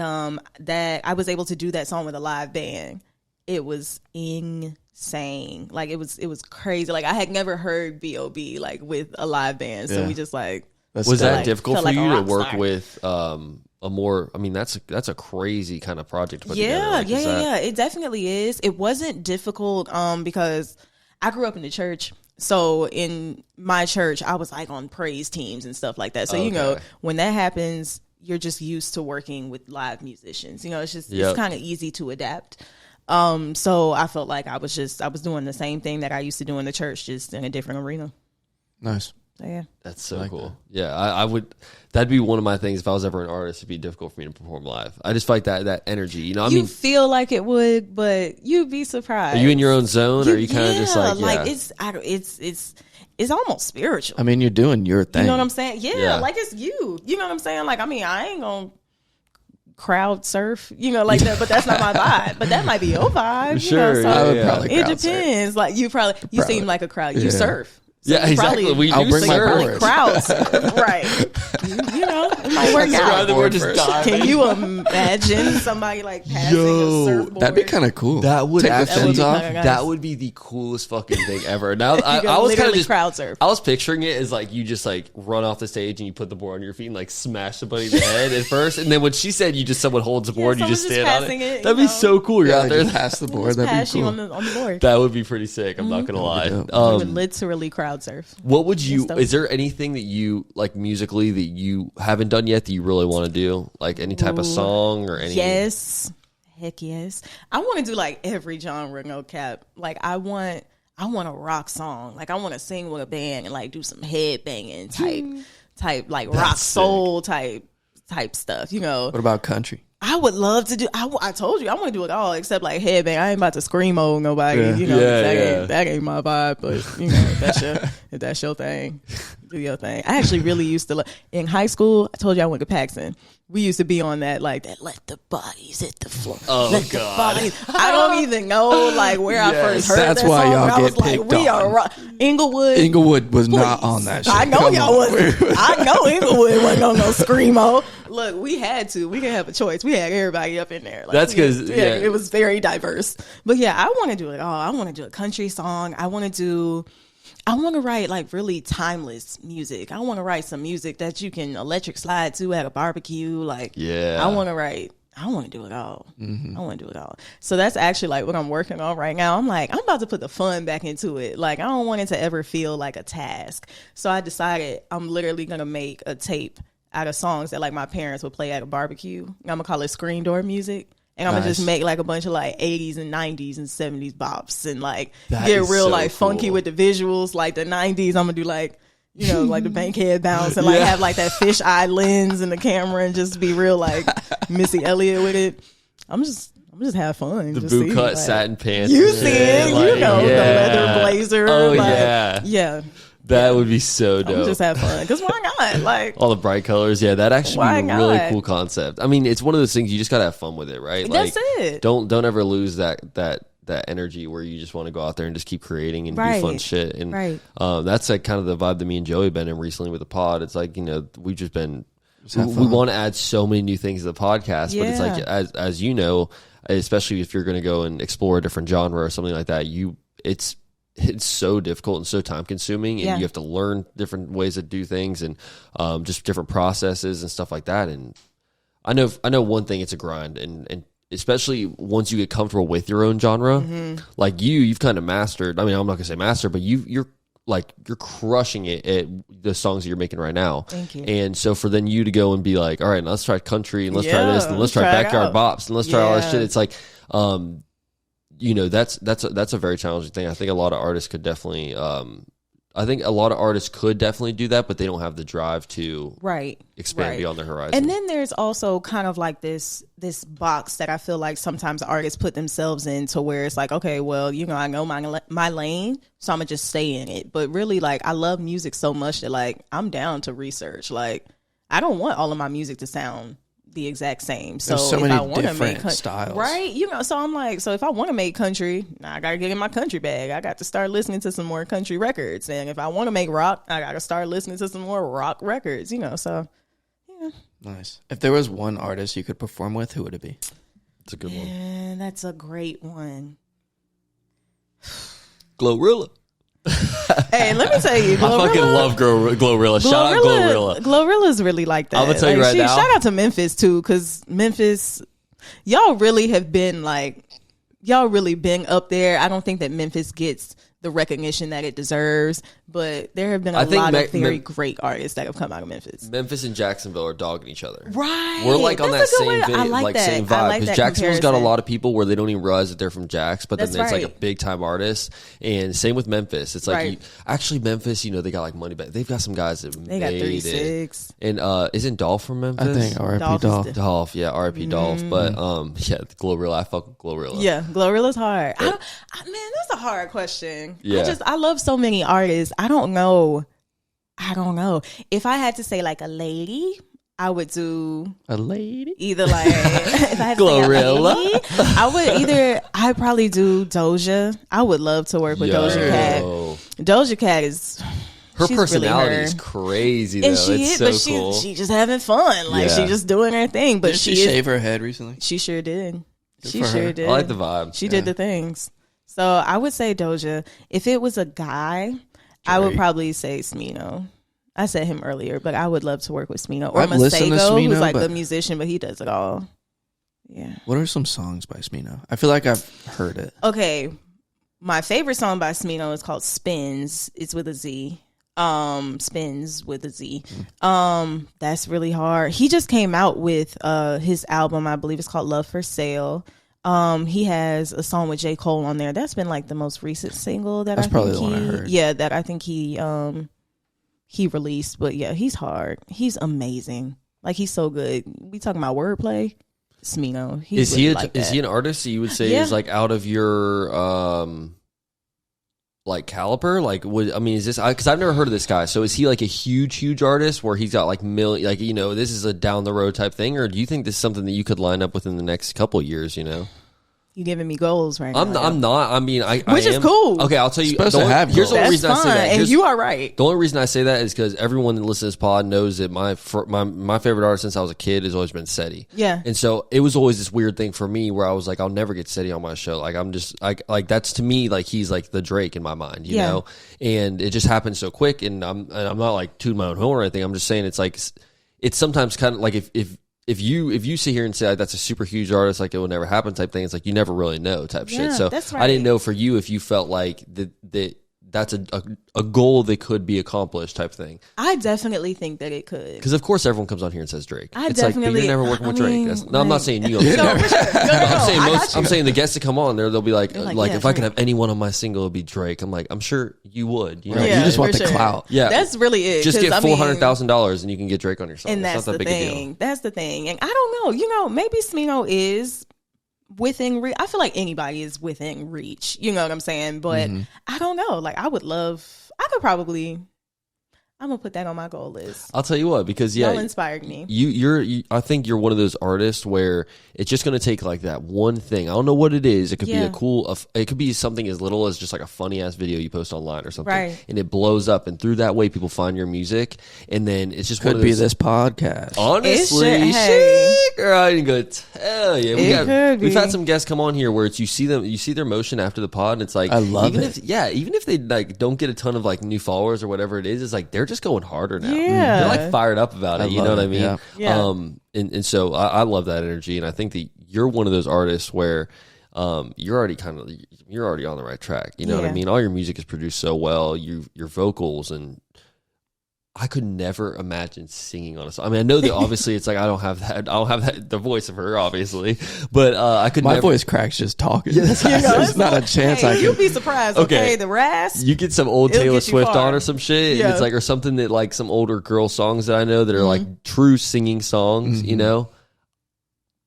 that I was able to do that song with a live band. It was insane. Like it was crazy. Like I had never heard B.O.B. like with a live band. So we just like was that difficult for like you a to rock work star. with a more, I mean, that's a crazy kind of project to put together. Like, Yeah. It definitely is. It wasn't difficult because I grew up in the church. So in my church, I was like on praise teams and stuff like that. So, when that happens, you're just used to working with live musicians. It's just it's kind of easy to adapt. So I felt like I was doing the same thing that I used to do in the church, just in a different arena. Nice. So, yeah. That's so cool. That. Yeah, I would. That'd be one of my things if I was ever an artist. It'd be difficult for me to perform live. I just feel like that energy. I mean, feel like it would, but you'd be surprised. Are you in your own zone, or are you kind of just like it's almost spiritual. I mean, you're doing your thing. You know what I'm saying? Yeah, like it's you. You know what I'm saying? Like, I mean, I ain't gonna crowd surf, like that, but that's not my vibe. But that might be your vibe. Sure, so I would probably it crowd depends. surf. Like you seem like a crowd. You surf. So yeah, exactly. I'll bring my board. Crowds, right? You know, it might work out. We're just diving. Can you imagine somebody like passing a surfboard? That'd be kind of cool. That would Take the fins off. that would be the coolest fucking thing ever. Now I was kind of just crowd surf. I was picturing it as like you just like run off the stage and you put the board on your feet and like smash somebody in the head at first, and then when she said you just someone holds the board, you just stand on it. That'd be so cool. You're out there, pass the board. That'd be cool. On the board. That would be pretty sick. I'm not gonna lie. You would literally crowd surf. What would you? Is there anything that you like musically that you haven't done yet that you really want to do? Like any type of song or any? Yes, heck yes. I want to do like every genre, no cap. Like I want a rock song. Like I want to sing with a band and like do some head banging type like rock soul type stuff. You know. What about country? I would love to do. I told you I want to do it all except like headbang. I ain't about to screamo nobody. Yeah. You know, that ain't my vibe. But you know, if that's your thing, do your thing. I actually really used to in high school. I told you I went to Paxton. We used to be on that like that. Let the bodies hit the floor. Oh let God! The bodies. I don't even know like where I first heard that's that why song. y'all I was get like, picked we on. are Inglewood. Inglewood was Please. not on that shit. I know y'all wasn't. I know Inglewood wasn't on no screamo. Look, we had to. We didn't have a choice. We had everybody up in there. Like, that's because it was very diverse. But yeah, I want to do it all. I want to do a country song. I want to write like really timeless music. I want to write some music that you can electric slide to at a barbecue. Like, I want to do it all. I want to do it all. So that's actually like what I'm working on right now. I'm like, I'm about to put the fun back into it. Like, I don't want it to ever feel like a task. So I decided I'm literally going to make a tape out of songs that like my parents would play at a barbecue. I'm going to call it screen door music. And I'm going to just make like a bunch of like 80s and 90s and 70s bops and like get real like funky with the visuals. Like the 90s, I'm going to do like, you know, like the Bankhead bounce and like have like that fisheye lens in the camera and just be real like Missy Elliott with it. I'm just have fun. The just boot cut like, satin pants. You see it, like, you know, the leather blazer. Oh like, yeah. That would be so dope. I'm just have fun because why not? Like all the bright colors. Yeah, that actually be a really not? cool concept. I mean, it's one of those things you just gotta have fun with it, right? That's like, it. Don't ever lose that energy where you just want to go out there and just keep creating and do fun shit. And that's like kind of the vibe that me and Joey been in recently with the pod. It's like, you know, we've just been we want to add so many new things to the podcast, but it's like as you know, especially if you're going to go and explore a different genre or something like that, it's so difficult and so time consuming, and you have to learn different ways to do things and just different processes and stuff like that. And I know one thing, it's a grind, and especially once you get comfortable with your own genre, like you've kind of mastered. I mean, I'm not gonna say master, but you're crushing it at the songs that you're making right now. Thank you. And so for then you to go and be like, all right, let's try country and let's try this and let's try backyard bops and let's try all that shit. It's like, you know, that's a very challenging thing. I think a lot of artists could definitely do that, but they don't have the drive to expand beyond their horizon. And then there's also kind of like this box that I feel like sometimes artists put themselves in, to where it's like, okay, well, you know, I know my lane, so I'm gonna just stay in it. But really, like, I love music so much that like I'm down to research. Like, I don't want all of my music to sound the exact same. So many if I want to different make styles, right? You know, so I'm like, so if I want to make country, I gotta get in my country bag. I got to start listening to some more country records. And if I want to make rock, I gotta start listening to some more rock records. You know, so yeah. Nice. If there was one artist you could perform with, who would it be? That's a good one. That's a great one. Glorilla. Hey, let me tell you, Glorilla, I fucking love Glorilla. Shout out Glorilla. Glorilla's really like that. I'm gonna tell you right now. Shout out to Memphis too, because Memphis, y'all really been up there. I don't think that Memphis gets the recognition that it deserves, but there have been a lot of very great artists that have come out of Memphis. Memphis and Jacksonville are dogging each other. Right. We're like on that same same vibe. Because Jacksonville's got a lot of people where they don't even realize that they're from Jax, but then it's like a big time artist. And same with Memphis. It's like actually Memphis, you know, they got like money back. They've got some guys that they got 36. And isn't Dolph from Memphis? I think R.I.P. Dolph. Dolph, yeah, R.I.P. Dolph. But Glorilla, I fuck with Glorilla. Yeah, Glorilla's hard. Man, that's a hard question. Yeah. I love so many artists. I don't know. If I had to say like a lady, I would do a lady. Either like if I had to Glorilla. say a lady, I'd probably do Doja. I would love to work with Doja Cat. Doja Cat is Her she's personality really is crazy, though. And she it's is, so but cool. she just having fun. Like, she just doing her thing. But did she shave her head recently? She sure did. She for sure her. did. I like the vibe. She did the things. So I would say Doja. If it was a guy, I would probably say Smino. I said him earlier, but I would love to work with Smino. Or I've listened to Masego, Smino, who's like but- the musician, but he does it all. Yeah. What are some songs by Smino? I feel like I've heard it. Okay. My favorite song by Smino is called Spins. It's with a Z. Spins with a Z. That's really hard. He just came out with his album, I believe it's called Love for Sale. He has a song with J. Cole on there. That's been like the most recent single that That's I think probably the one I heard. Yeah, that I think he released. But yeah, he's hard. He's amazing. Like, he's so good. We talking about wordplay. Smino. Is he an artist that you would say is like out of your like caliber? Like, is this, because I've never heard of this guy. So is he like a huge artist where he's got like like, this is a down the road type thing, or do you think this is something that you could line up within the next couple of years? You giving me goals right now. I'm not. I mean, which is cool. Okay, I'll tell you. Supposed to have here's the only That's reason I say fine, that. and you are right. The only reason I say that is because everyone that listens to this pod knows that my favorite artist since I was a kid has always been Seti. Yeah. And so it was always this weird thing for me where I was like, I'll never get Seti on my show. Like, I'm just like that's to me like he's like the Drake in my mind, you know. And it just happened so quick. And I'm not like tooting my own horn or anything. I'm just saying it's like it's sometimes kind of like if you sit here and say like, that's a super huge artist, like it will never happen type thing, it's like you never really know type shit. So that's right. I didn't know for you if you felt like that's a goal that could be accomplished type thing. I definitely think that it could. Because of course everyone comes on here and says Drake. It's like, but you're never working with Drake. I'm not saying you. I'm saying the guests that come on there, they'll be like yeah, if I could have anyone on my single, it'd be Drake. I'm like, I'm sure you would. You know, Yeah, you just want the sure. clout. Yeah, that's really it. Just get $400,000 and you can get Drake on your song. And that's not that the big a thing. deal. That's the thing. And I don't know. Maybe Smino is within reach. I feel like anybody is within reach. You know what I'm saying? But I don't know. Like, I could probably. I'm gonna put that on my goal list. I'll tell you what, because Y'all inspired me. I think you're one of those artists where it's just gonna take like that one thing. I don't know what it is. It could be it could be something as little as just like a funny ass video you post online or something, right? And it blows up, and through that way people find your music, and then it's just could one of those, be this podcast. Honestly, shit, girl, I didn't go tell you. We've had some guests come on here where it's you see their motion after the pod, and it's like I love it. Even if they like don't get a ton of like new followers or whatever it is, it's like they're just going harder now. Yeah. They're like fired up about it. You know what I mean? Yeah. And so I love that energy, and I think that you're one of those artists where you're already on the right track. You know what I mean? All your music is produced so well. Your vocals, and I could never imagine singing on a song. I mean, I know that obviously it's like I don't have that the voice of her, obviously, but I could. My voice cracks just talking. Yeah, there's not a chance I can. You'll be surprised. Okay, the rasp. You get some old Taylor Swift on or some shit, and it's like or something that like some older girl songs that I know that are like true singing songs. You know.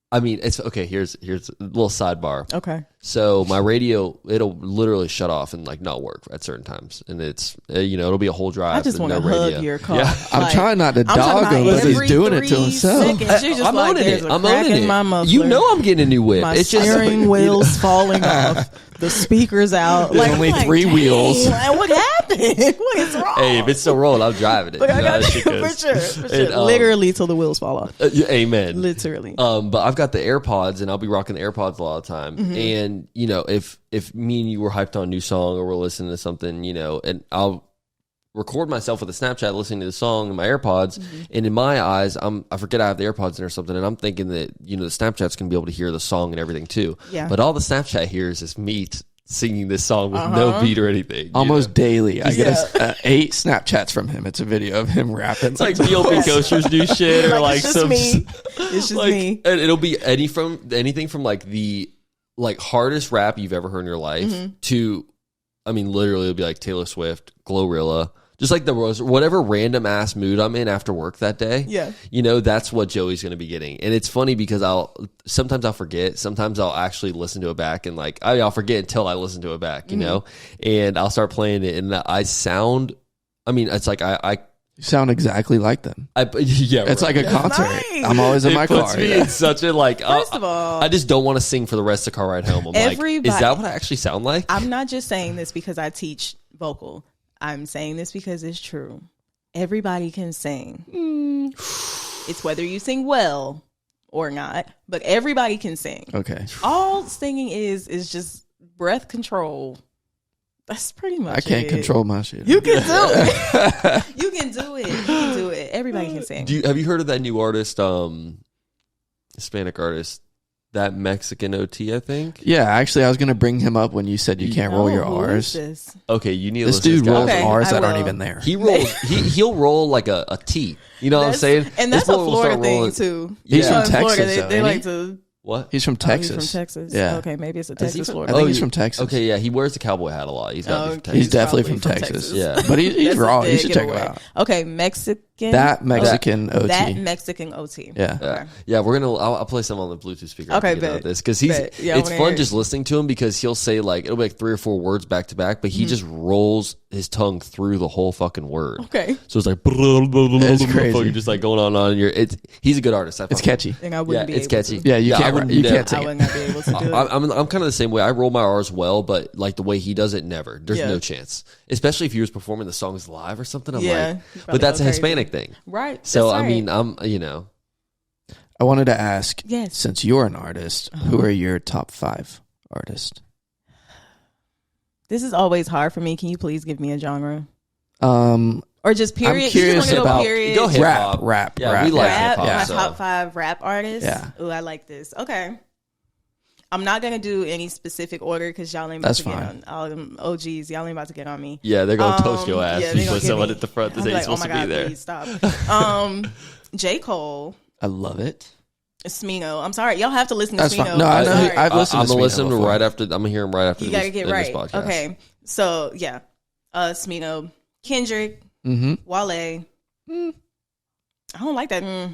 I mean, it's okay. Here's a little sidebar. Okay. So my radio, it'll literally shut off and like not work at certain times, and it's it'll be a whole drive. I just want to hug your car. Yeah. I'm trying not to dog him, but he's doing it to himself. I'm owning it. I'm owning it. You know I'm getting a new whip. It's just steering wheels falling off. The speaker's out. There's only 3 wheels. What happened? What is wrong? Hey, if it's still rolling, I'm driving it. For sure. And, literally till the wheels fall off. Amen. Literally. But I've got the AirPods, and I'll be rocking the AirPods a lot of the time. And if me and you were hyped on a new song, or we're listening to something, and I'll record myself with a Snapchat listening to the song in my AirPods, and in my eyes, I forget I have the AirPods in or something, and I'm thinking that the Snapchat's gonna be able to hear the song and everything too. Yeah. But all the Snapchat hears is me singing this song with no beat or anything. Almost daily, I get 8 Snapchats from him. It's a video of him rapping. It's like BLP Coasters do shit, or like it's some. Just me. It's just me. And it'll be anything from like the hardest rap you've ever heard in your life to, I mean, literally it'll be like Taylor Swift, Glorilla. Just like whatever random ass mood I'm in after work that day. Yeah. That's what Joey's going to be getting. And it's funny because sometimes I'll forget. Sometimes I'll actually listen to it back, and I'll forget until I listen to it back, you know, and I'll start playing it, and it's like I you sound exactly like them. It's like a concert. Nice. I'm always in my car. Puts me in such a First of all, I just don't want to sing for the rest of the car ride home. I'm like, is that what I actually sound like? I'm not just saying this because I teach vocal. I'm saying this because it's true. Everybody can sing. It's whether you sing well or not, but everybody can sing. Okay. All singing is just breath control. That's pretty much it. I can't control my shit. You can do it. You can do it. You can do it. Everybody can sing. Have you heard of that new artist, Hispanic artist, that Mexican OT, I think? Yeah, actually, I was going to bring him up when you said you can't roll your R's. Okay, you need to this listen dude to rolls R's that aren't even there. He rolls. He'll roll like a T. You know what I'm saying? And that's a Florida thing too. He's from Texas. Florida, they like to. What? He's from Texas. He's from Texas. Yeah. Okay, maybe it's a Texas, Florida. I think he's from Texas. Okay, yeah, he wears the cowboy hat a lot. He's got from Texas. He's definitely from Texas. Yeah, but he's raw. You should check him out. Okay, Mexican. That Mexican OT. That Mexican OT. Yeah. Okay. Yeah, we're gonna. I'll play some on the Bluetooth speaker. Okay, about this because it's fun just listening to him because he'll say like it'll be like 3 or 4 words back to back, but he just rolls his tongue through the whole fucking word. Okay, so it's like it's crazy. You're just like going on. He's a good artist. It's catchy. It's catchy. Yeah, you can't take I would not be able to do it. I'm kind of the same way. I roll my R's well, but like the way he does it, never. There's no chance. Especially if he was performing the songs live or something. I'm like, but that's a Hispanic thing, right? So I mean, I wanted to ask, since you're an artist, who are your top 5 artists? This is always hard for me. Can you please give me a genre? Or just period? I'm curious about go hip hop. Rap. Yeah, we like hip hop. My top 5 rap artists. Yeah. Ooh, I like this. Okay. I'm not gonna do any specific order because y'all ain't about to get on all them OGs. Y'all ain't about to get on me. Yeah, they're gonna toast your ass. Yeah, you put someone at the front that ain't supposed to be there. Please stop. J. Cole. I love it. Smino. I'm sorry, y'all have to listen to That's Smino. Fine. No, I know. I've listened to Smino. I'm gonna listen before. Right after. I'm gonna hear him right after. You gotta get right. Okay, so yeah, Smino, Kendrick, Wale. I don't like that.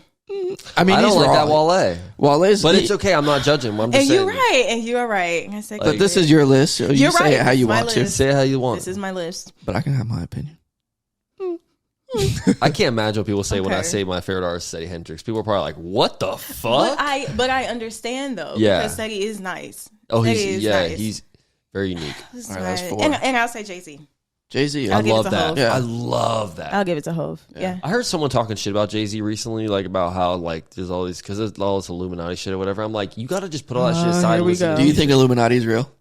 I mean, I don't like that Wale. Wale's, but it's okay. I'm not judging him. I'm just saying. You're right. I say, but this is your list. So you say it how you want to. Say it how you want. This is my list. But I can have my opinion. I can't imagine what people say when I say my favorite artist is Eddie Hendrix. People are probably like, "What the fuck?" But I understand though. Yeah, because Eddie is nice. Oh, he's very unique. All right, that's 4. And I'll say Jay-Z. Jay-Z, I love that. Yeah. I love that. I'll give it to Hov. Yeah. I heard someone talking shit about Jay-Z recently, like about how like there's all these because there's all this Illuminati shit or whatever. I'm like, you got to just put all that shit aside. Here we go. Do you think Illuminati is real?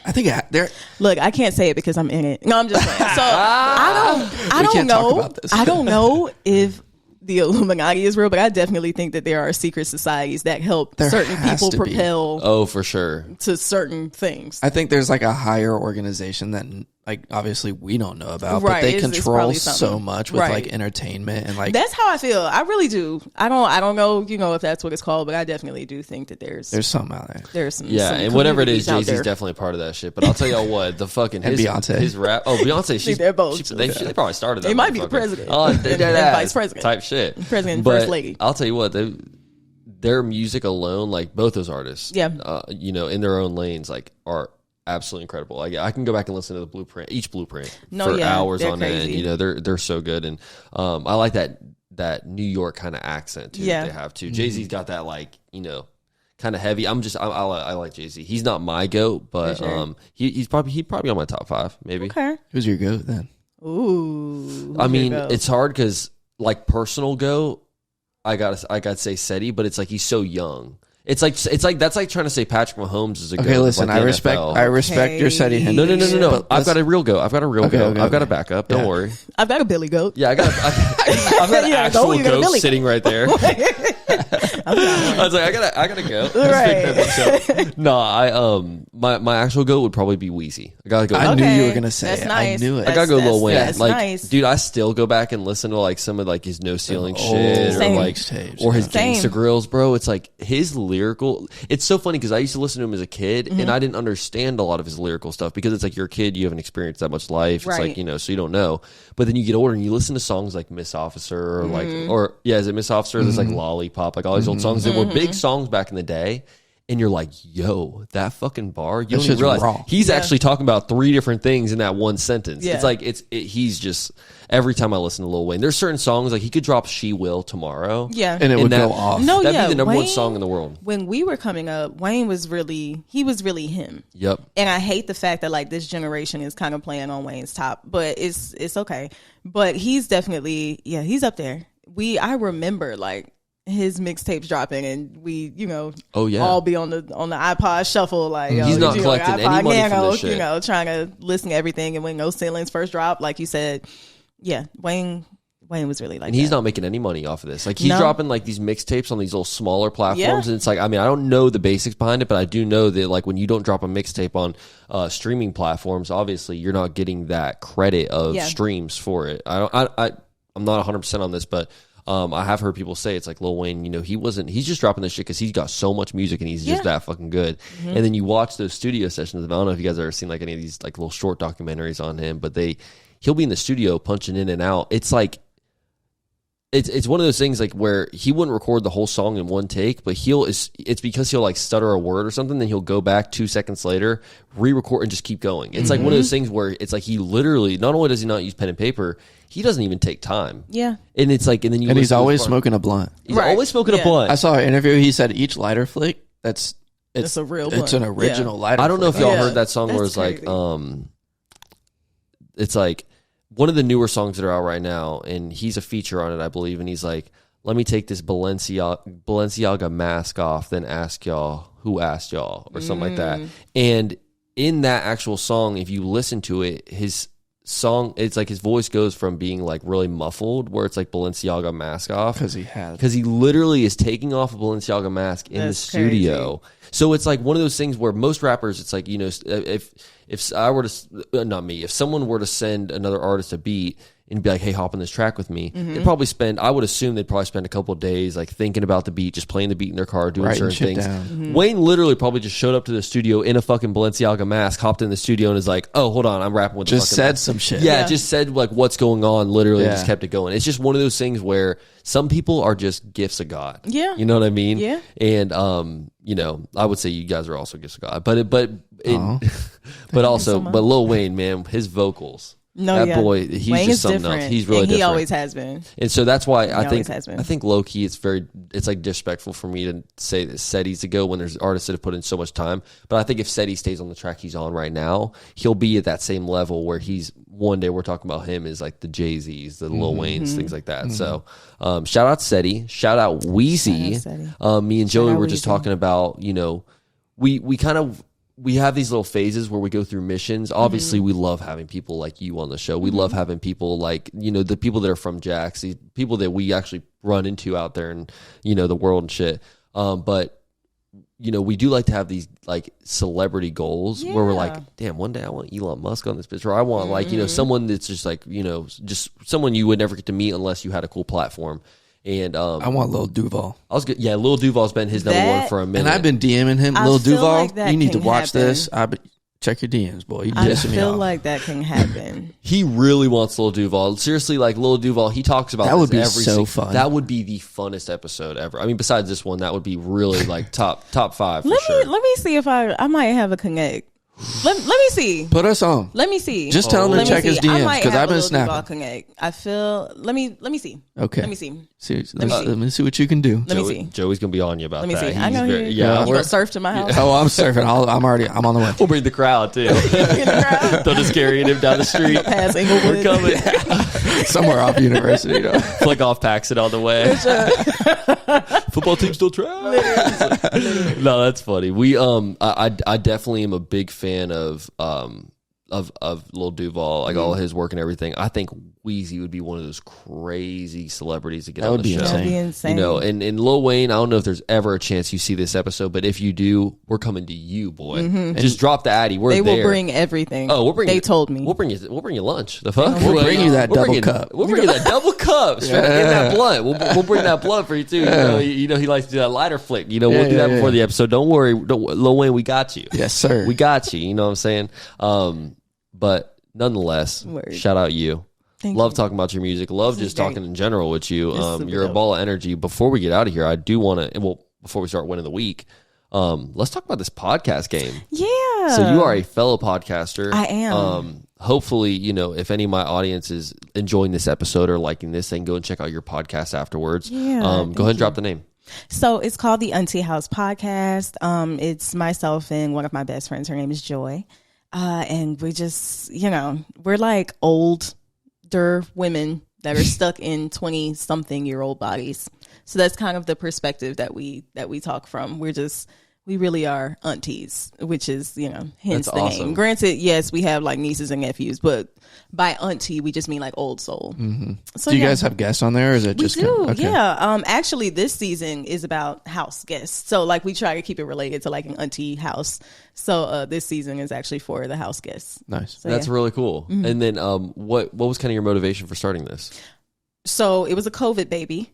I think they're. Look, I can't say it because I'm in it. No, I'm just saying. So I don't know. I don't know if the Illuminati is real, but I definitely think that there are secret societies that help certain people propel. Oh, for sure. To certain things. I think there's like a higher organization that like obviously we don't know about, right. But they control so much with like entertainment and like. That's how I feel. I really do. I don't know, if that's what it's called, but I definitely do think that there's something out there. There's some and whatever it is, Jay-Z's definitely part of that shit. But I'll tell y'all what, the fucking his rap. Oh, Beyonce, they're both. They probably started that. They might be the president. Oh, and vice president type shit. President and first lady. I'll tell you what, their music alone, like both those artists, in their own lanes, like are absolutely incredible. Like I can go back and listen to each blueprint for hours on end. They're so good, and I like that New York kind of accent too. That they have too. Jay-Z's got that like kind of heavy. I like Jay-Z. He's not my goat, but he's probably on my top 5 maybe. Okay, who's your goat then? Ooh, I mean it's hard because like personal goat, I gotta say Seti, but it's like he's so young. It's like that's like trying to say Patrick Mahomes is a goat. Okay, listen, like I respect your Seti Hendrix. No. I've got a real goat. I've got a backup. Don't worry. I've got a Billy goat. Yeah, I've got an actual goat sitting right there. I was like, I gotta go. Right. No, my actual goat would probably be Weezy. I gotta go. I knew you were gonna say that's it. Nice. I knew it. I gotta go Lil Wayne. That's like, nice. Dude, I still go back and listen to like some of like his No Ceiling shit or his Gangsta Grills, bro. It's like his lyrical. It's so funny because I used to listen to him as a kid and I didn't understand a lot of his lyrical stuff because it's like you're a kid, you haven't experienced that much life. It's like so you don't know. But then you get older and you listen to songs like Miss Officer or is it Miss Officer? There's like Lollipop, like all these old songs that were big songs back in the day. and you're like, yo, that fucking bar, you That's don't even just realize raw. he's actually talking about 3 different things in that one sentence. Yeah. It's like he's just, every time I listen to Lil Wayne, there's certain songs like he could drop She Will tomorrow. Yeah. And it would go off. No, That'd yeah. be the number one Wayne, song in the world. When we were coming up, Wayne was really him. Yep. And I hate the fact that like this generation is kind of playing on Wayne's top, but it's okay. But he's definitely, he's up there. I remember like his mixtapes dropping, and we, all be on the iPod shuffle, like he's not collecting any money from this shit. Trying to listen to everything. And when No Ceilings first dropped, like you said, Wayne was really like, and he's not making any money off of this. Like he's dropping like these mixtapes on these little smaller platforms, and it's like, I mean, I don't know the basics behind it, but I do know that like when you don't drop a mixtape on streaming platforms, obviously you're not getting that credit of streams for it. I'm not 100% on this, but I have heard people say it's like Lil Wayne, he's just dropping this shit because he's got so much music and he's just that fucking good. Mm-hmm. And then you watch those studio sessions. I don't know if you guys have ever seen like any of these like little short documentaries on him, but he'll be in the studio punching in and out. It's like, it's one of those things like where he wouldn't record the whole song in one take, but it's because he'll like stutter a word or something, then he'll go back 2 seconds later, re-record and just keep going. It's like one of those things where it's like he literally, not only does he not use pen and paper, he doesn't even take time. Yeah. And it's like, and then he's always smoking a blunt. He's always smoking a blunt. I saw an interview. He said each lighter flick, it's a real blunt. It's an original lighter. I don't know if flick. y'all heard that song where it's crazy. like, it's like one of the newer songs that are out right now, and he's a feature on it, I believe, and he's like, let me take this Balenciaga mask off, then ask y'all who asked y'all, or something like that. And in that actual song, if you listen to it, his song, it's like his voice goes from being like really muffled, where it's like Balenciaga mask off, because he literally is taking off a Balenciaga mask in the studio. Crazy. So it's like one of those things where most rappers, it's like, if I were to, not me, if someone were to send another artist a beat and be like, hey, hop on this track with me, they'd probably I would assume they'd probably spend a couple of days like thinking about the beat, just playing the beat in their car, doing certain things. Wayne literally probably just showed up to the studio in a fucking Balenciaga mask, hopped in the studio and is like, oh, hold on, I'm rapping with just the said mask. some shit. Yeah, just said like what's going on, literally just kept it going. It's just one of those things where some people are just gifts of God. Yeah. You know what I mean? Yeah. And I would say you guys are also gifts of God. But Lil Wayne, man, his vocals. Boy, he's Wayne just something else. He's really different. He always has been. And so that's why I think low key it's like disrespectful for me to say that Seti's to go when there's artists that have put in so much time. But I think if Seti stays on the track he's on right now, he'll be at that same level where one day we're talking about him as like the Jay-Z's, the Lil Waynes, things like that. So shout out Seti, shout out Weezy. Me and Joey were just talking about, we have these little phases where we go through missions. Obviously, we love having people like you on the show. We love having people like, the people that are from Jax, the people that we actually run into out there in, the world and shit. But, we do like to have these like celebrity goals where we're like, damn, one day I want Elon Musk on this bitch. Or I want like, someone that's just like, just someone you would never get to meet unless you had a cool platform. And I want Lil Duval. Lil Duval's been his number one for a minute. And I've been DMing him. Lil Duval, you need to watch this. Check your DMs, boy. You I feel like that can happen. He really wants Lil Duval. Seriously, like Lil Duval, he talks about that would be so fun. That would be the funnest episode ever. I mean, besides this one, that would be really like top 5 for sure. Let me see if I might have a connect. Let me see. Put us on. Let me see. Just tell him to check his DMs because I've been snapping. I feel. Let me see. Okay. Let me see. Let me see what you can do. Let me see. Joey's gonna be on you about that. Let me see. I know you. Yeah, you gonna surf to my house. Oh, I'm surfing. I'm on the way. We'll bring the crowd too. They'll just carrying him down the street. Past Inglewood. We're coming. Somewhere off University. Flick off Paxton on the way. Football team still try. No, that's funny. We I definitely am a big fan of Lil Duval, like all his work and everything. I think Weezy would be one of those crazy celebrities to get on the show. That would be insane. And Lil Wayne, I don't know if there's ever a chance you see this episode, but if you do, we're coming to you, boy. Just drop the Addy. We're there. They will bring everything. Oh, they told me. We'll bring you lunch. The fuck? We'll bring you that double cup. We'll bring you that double cup. Straight in that blunt. We'll bring that blunt for you too. He likes to do that lighter flick. We'll do that before the episode. Don't worry, Lil Wayne, we got you. Yes, sir. We got you. You know what I'm saying? But nonetheless, shout out you. Love talking about your music. Love just talking in general with you. You're a ball of energy. Before we get out of here, I do want to, before we start winning the week, let's talk about this podcast game. Yeah. So you are a fellow podcaster. I am. Hopefully, if any of my audience is enjoying this episode or liking this, they can go and check out your podcast afterwards. Yeah, go ahead and drop the name. So it's called the Auntie House Podcast. It's myself and one of my best friends. Her name is Joy. And we just, we're like older women that are stuck in 20-something-year-old bodies. So that's kind of the perspective that we talk from. We really are aunties, which is, hence that's the awesome. name. Granted, yes, we have like nieces and nephews, but by auntie, we just mean like old soul. Mm-hmm. So do you guys have guests on there, or is it just we do? okay. Yeah. Actually, this season is about house guests. So like we try to keep it related to like an auntie house. So this season is actually for the house guests. Nice. So, That's really cool. Mm-hmm. And then what was kind of your motivation for starting this? So it was a COVID baby.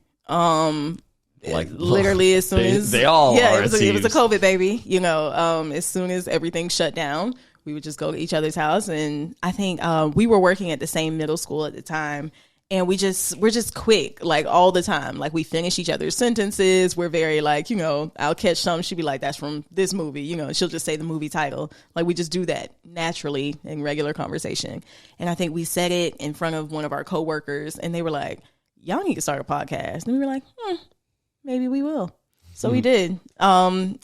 Like literally as soon as they all are, it was a COVID baby. As soon as everything shut down, we would just go to each other's house. And I think we were working at the same middle school at the time, and we're just quick, like all the time. Like we finish each other's sentences. We're very like, I'll catch something. She'd be like, "That's from this movie." She'll just say the movie title. Like we just do that naturally in regular conversation. And I think we said it in front of one of our coworkers, and they were like, "Y'all need to start a podcast." And we were like, maybe we will. So we did. And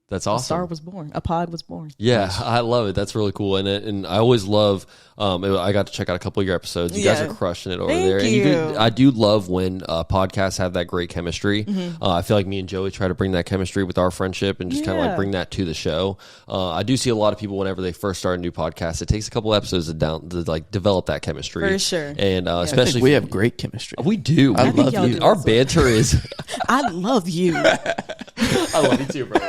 that's awesome. A star was born. A pod was born. Yeah, I love it. That's really cool. And I always love, I got to check out a couple of your episodes. You guys are crushing it over there. Thank And you. I do love when podcasts have that great chemistry. Mm-hmm. I feel like me and Joey try to bring that chemistry with our friendship and just kind of like bring that to the show. I do see a lot of people whenever they first start a new podcast, it takes a couple episodes to like develop that chemistry. For sure. And especially we have great chemistry. We do. I love y'all you. do. Our banter is... I love you. I love you too, bro.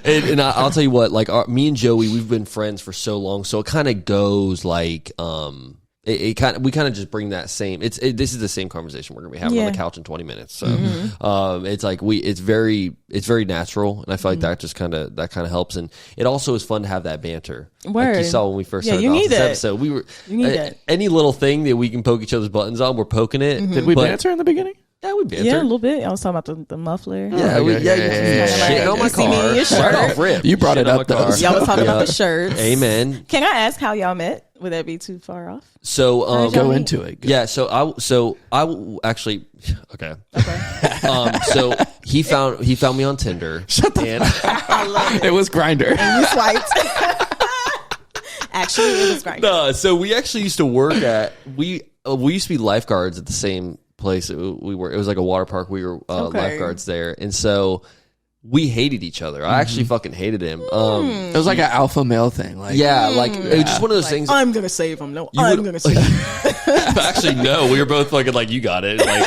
And I'll tell you what, like me and Joey, we've been friends for so long, so it kind of goes like, we kind of just bring that same. This is the same conversation we're gonna be having on the couch in 20 minutes. So, it's like it's very natural, and I feel like that just kind of helps, and it also is fun to have that banter. Word. Like you saw when we first started you off need this that. episode, we were You need that. any little thing that we can poke each other's buttons on, we're poking it. Did we banter in the beginning? Yeah, we banter. Yeah, a little bit. I was talking about the muffler. Yeah, yeah. Shit on my See me in car. your shirt. Right off rip. You brought Shit it on up, my car. though. Y'all was talking about the shirts. Amen. Can I ask how y'all met? Would that be too far off? So Go into it. Go. yeah. So I actually okay. So he found me on Tinder. Shut the I love it. It was Grindr. You swiped. Actually, it was great. No, so we actually used to work at we used to be lifeguards at the same place we were. It was like a water park. We were lifeguards there, and so we hated each other. I actually fucking hated him. It was like an alpha male thing. Like, it was just one of those things. I'm gonna save him. No, I'm gonna save him. Actually, no, we were both fucking like, you got it. Like,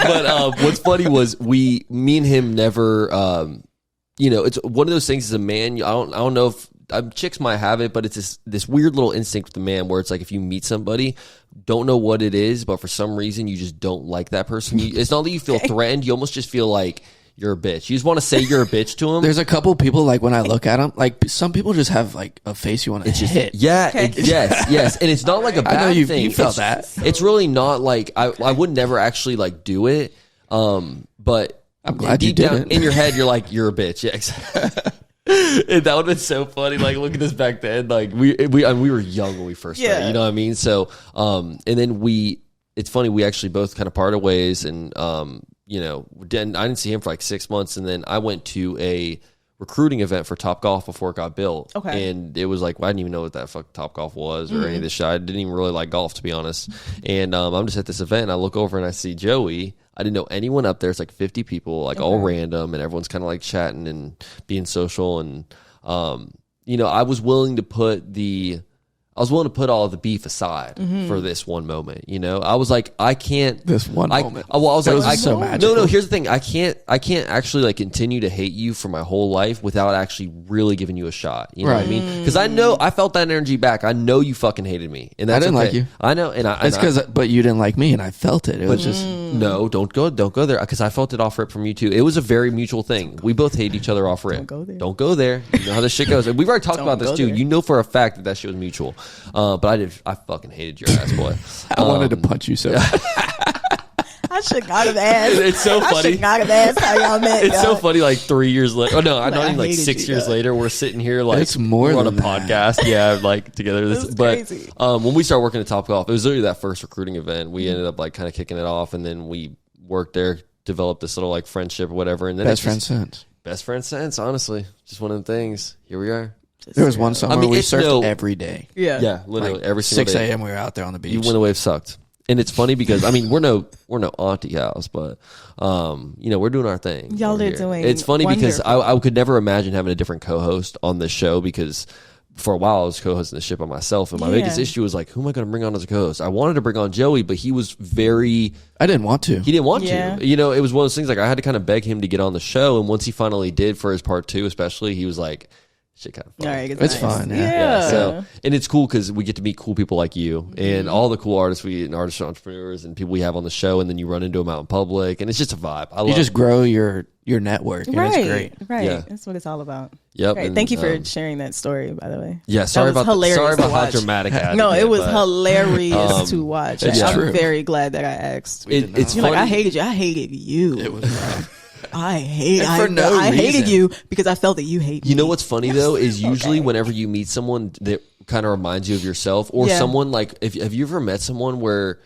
but what's funny was me and him never. It's one of those things as a man. I don't know if. Chicks might have it, but it's this weird little instinct with the man where it's like if you meet somebody, don't know what it is, but for some reason you just don't like that person. It's not that you feel threatened; you almost just feel like you're a bitch. You just want to say you're a bitch to them. There's a couple people like when I look at them, like some people just have like a face you want to hit. Yeah, yes, and it's not like a bad I know you thing. felt that. It's really not like I would never actually like do it. But I'm glad you deep did down it. in your head, you're like you're a bitch. Yeah, exactly. And that would have been so funny. Like, look at this back then. Like, we were young when we first started. Yeah. You know what I mean? So, and then it's funny. We actually both kind of parted ways, and I didn't see him for like 6 months, and then I went to a recruiting event for Top Golf before it got built. Okay. And it was like, I didn't even know what that fuck Top Golf was or any of this shit. I didn't even really like golf, to be honest. And I'm just at this event, and I look over and I see Joey. I didn't know anyone up there. It's like 50 people, like all random, and everyone's kind of like chatting and being social. And, I was willing to put all of the beef aside for this one moment. I was like, I can't. This one moment. I was That like, was so magical. No. Here's the thing. I can't actually like continue to hate you for my whole life without actually really giving you a shot. You know what I mean? Because I felt that energy back. I know you fucking hated me, and that's I didn't okay. like you. I know, But you didn't like me, and I felt it. It was just no. Don't go there because I felt it off rip from you too. It was a very mutual thing. We both hate each other off rip. Don't go there. You know how this shit goes. And we've already talked about this too. there. You know for a fact that shit was mutual. But I fucking hated your ass, boy. I wanted to punch you so bad. I should not have asked. It's so funny. I should not have asked how y'all met. It's so funny. Like 3 years later. Oh no, not even like 6 years God. later. We're sitting here like it's more we're on a than podcast. Yeah, like together. Crazy. When we started working at Topgolf, it was literally that first recruiting event. We ended up like kind of kicking it off, and then we worked there, developed this little like friendship or whatever. And then best friends since. Best friends since. Honestly, just one of the things. Here we are. There was one summer we surfed every day. Yeah, literally like every single 6 day. a.m. we were out there on the beach. Even when the wave sucked. And it's funny because I mean we're no auntie house, but we're doing our thing. Y'all are doing. It's funny because wonderful. I could never imagine having a different co-host on this show because for a while I was co-hosting the ship by myself, and my biggest issue was like, who am I going to bring on as a co-host? I wanted to bring on Joey, but he was I didn't want to. He didn't want to. You know, it was one of those things like I had to kind of beg him to get on the show, and once he finally did for his part 2, especially, he was like, shit kind of fun. Right, it's fun. Yeah. So, and it's cool because we get to meet cool people like you and all the cool artists and entrepreneurs and people we have on the show, and then you run into them out in public, and it's just a vibe. You just grow your network, and it's great. Right, yeah. That's what it's all about. Yep. Right. And, Thank you for sharing that story, by the way. Yeah, sorry about how dramatic I had No, to it get, was but, hilarious to watch. I'm true. very glad that I asked. It's You're funny. like, I hated you. I hated you. It was rough. I hated you because I felt that you hate me. You know what's funny though is usually whenever you meet someone that kind of reminds you of yourself, or someone like have you ever met someone where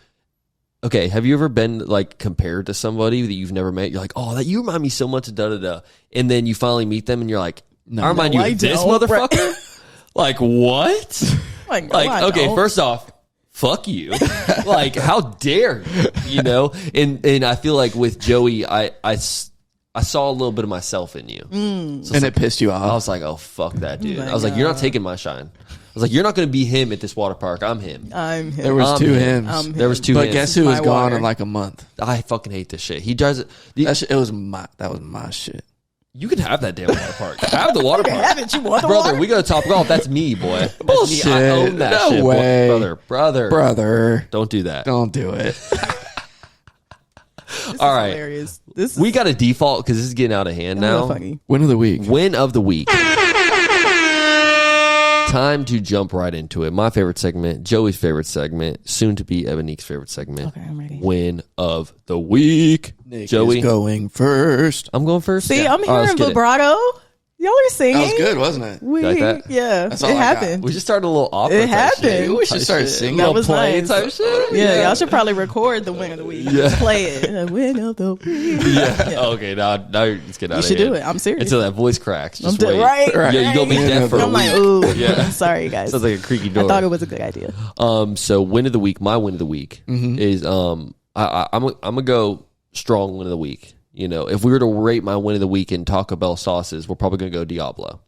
have you ever been like compared to somebody that you've never met? You're like, oh, that you remind me so much of da da da, and then you finally meet them and you're like, I remind you of this motherfucker. Like what? Like okay, first off, fuck you. Like how dare you? You know, and I feel like with Joey, I saw a little bit of myself in you. So and it pissed you off. I was like, oh, fuck that dude. I was like, you're not taking my shine. I was like, you're not going to be him at this water park. I'm him. There was two hims. There was two but hims. Guess who was gone in like a month? I fucking hate this shit. He drives it. That was my shit. You can have that damn water park. Have the water park. Have it. You want the brother, water? we go to Topgolf. That's me, boy. That's Bullshit. Me. I own that no shit. way. Brother. Don't do that. Don't do it. All right. Hilarious. We got a default because this is getting out of hand now. Funny. Win of the week. Win of the week. Time to jump right into it. My favorite segment, Joey's favorite segment, soon to be Ebonique's favorite segment. Okay, I'm ready. Win of the week. Nick Joey is going first. I'm going first. See, yeah. I'm hearing vibrato. Y'all are singing. That was good, wasn't it? Like that? Yeah, That's all it I got. happened. We just started a little opera. It happened. We should start singing. That was play nice. type shit. Yeah, y'all should probably record the win of the week. Yeah. Just play it. The win of the week. Yeah. Okay, now let's get out You of should here. do it. I'm serious. Until that voice cracks. Just wait. Right. Yeah, you gonna be deaf for a I'm week. like, ooh. Yeah. Sorry, guys. Sounds like a creaky door. I thought it was a good idea. So win of the week. My win of the week is I'm gonna go strong win of the week. You know, if we were to rate my win of the week in Taco Bell sauces, we're probably gonna go Diablo.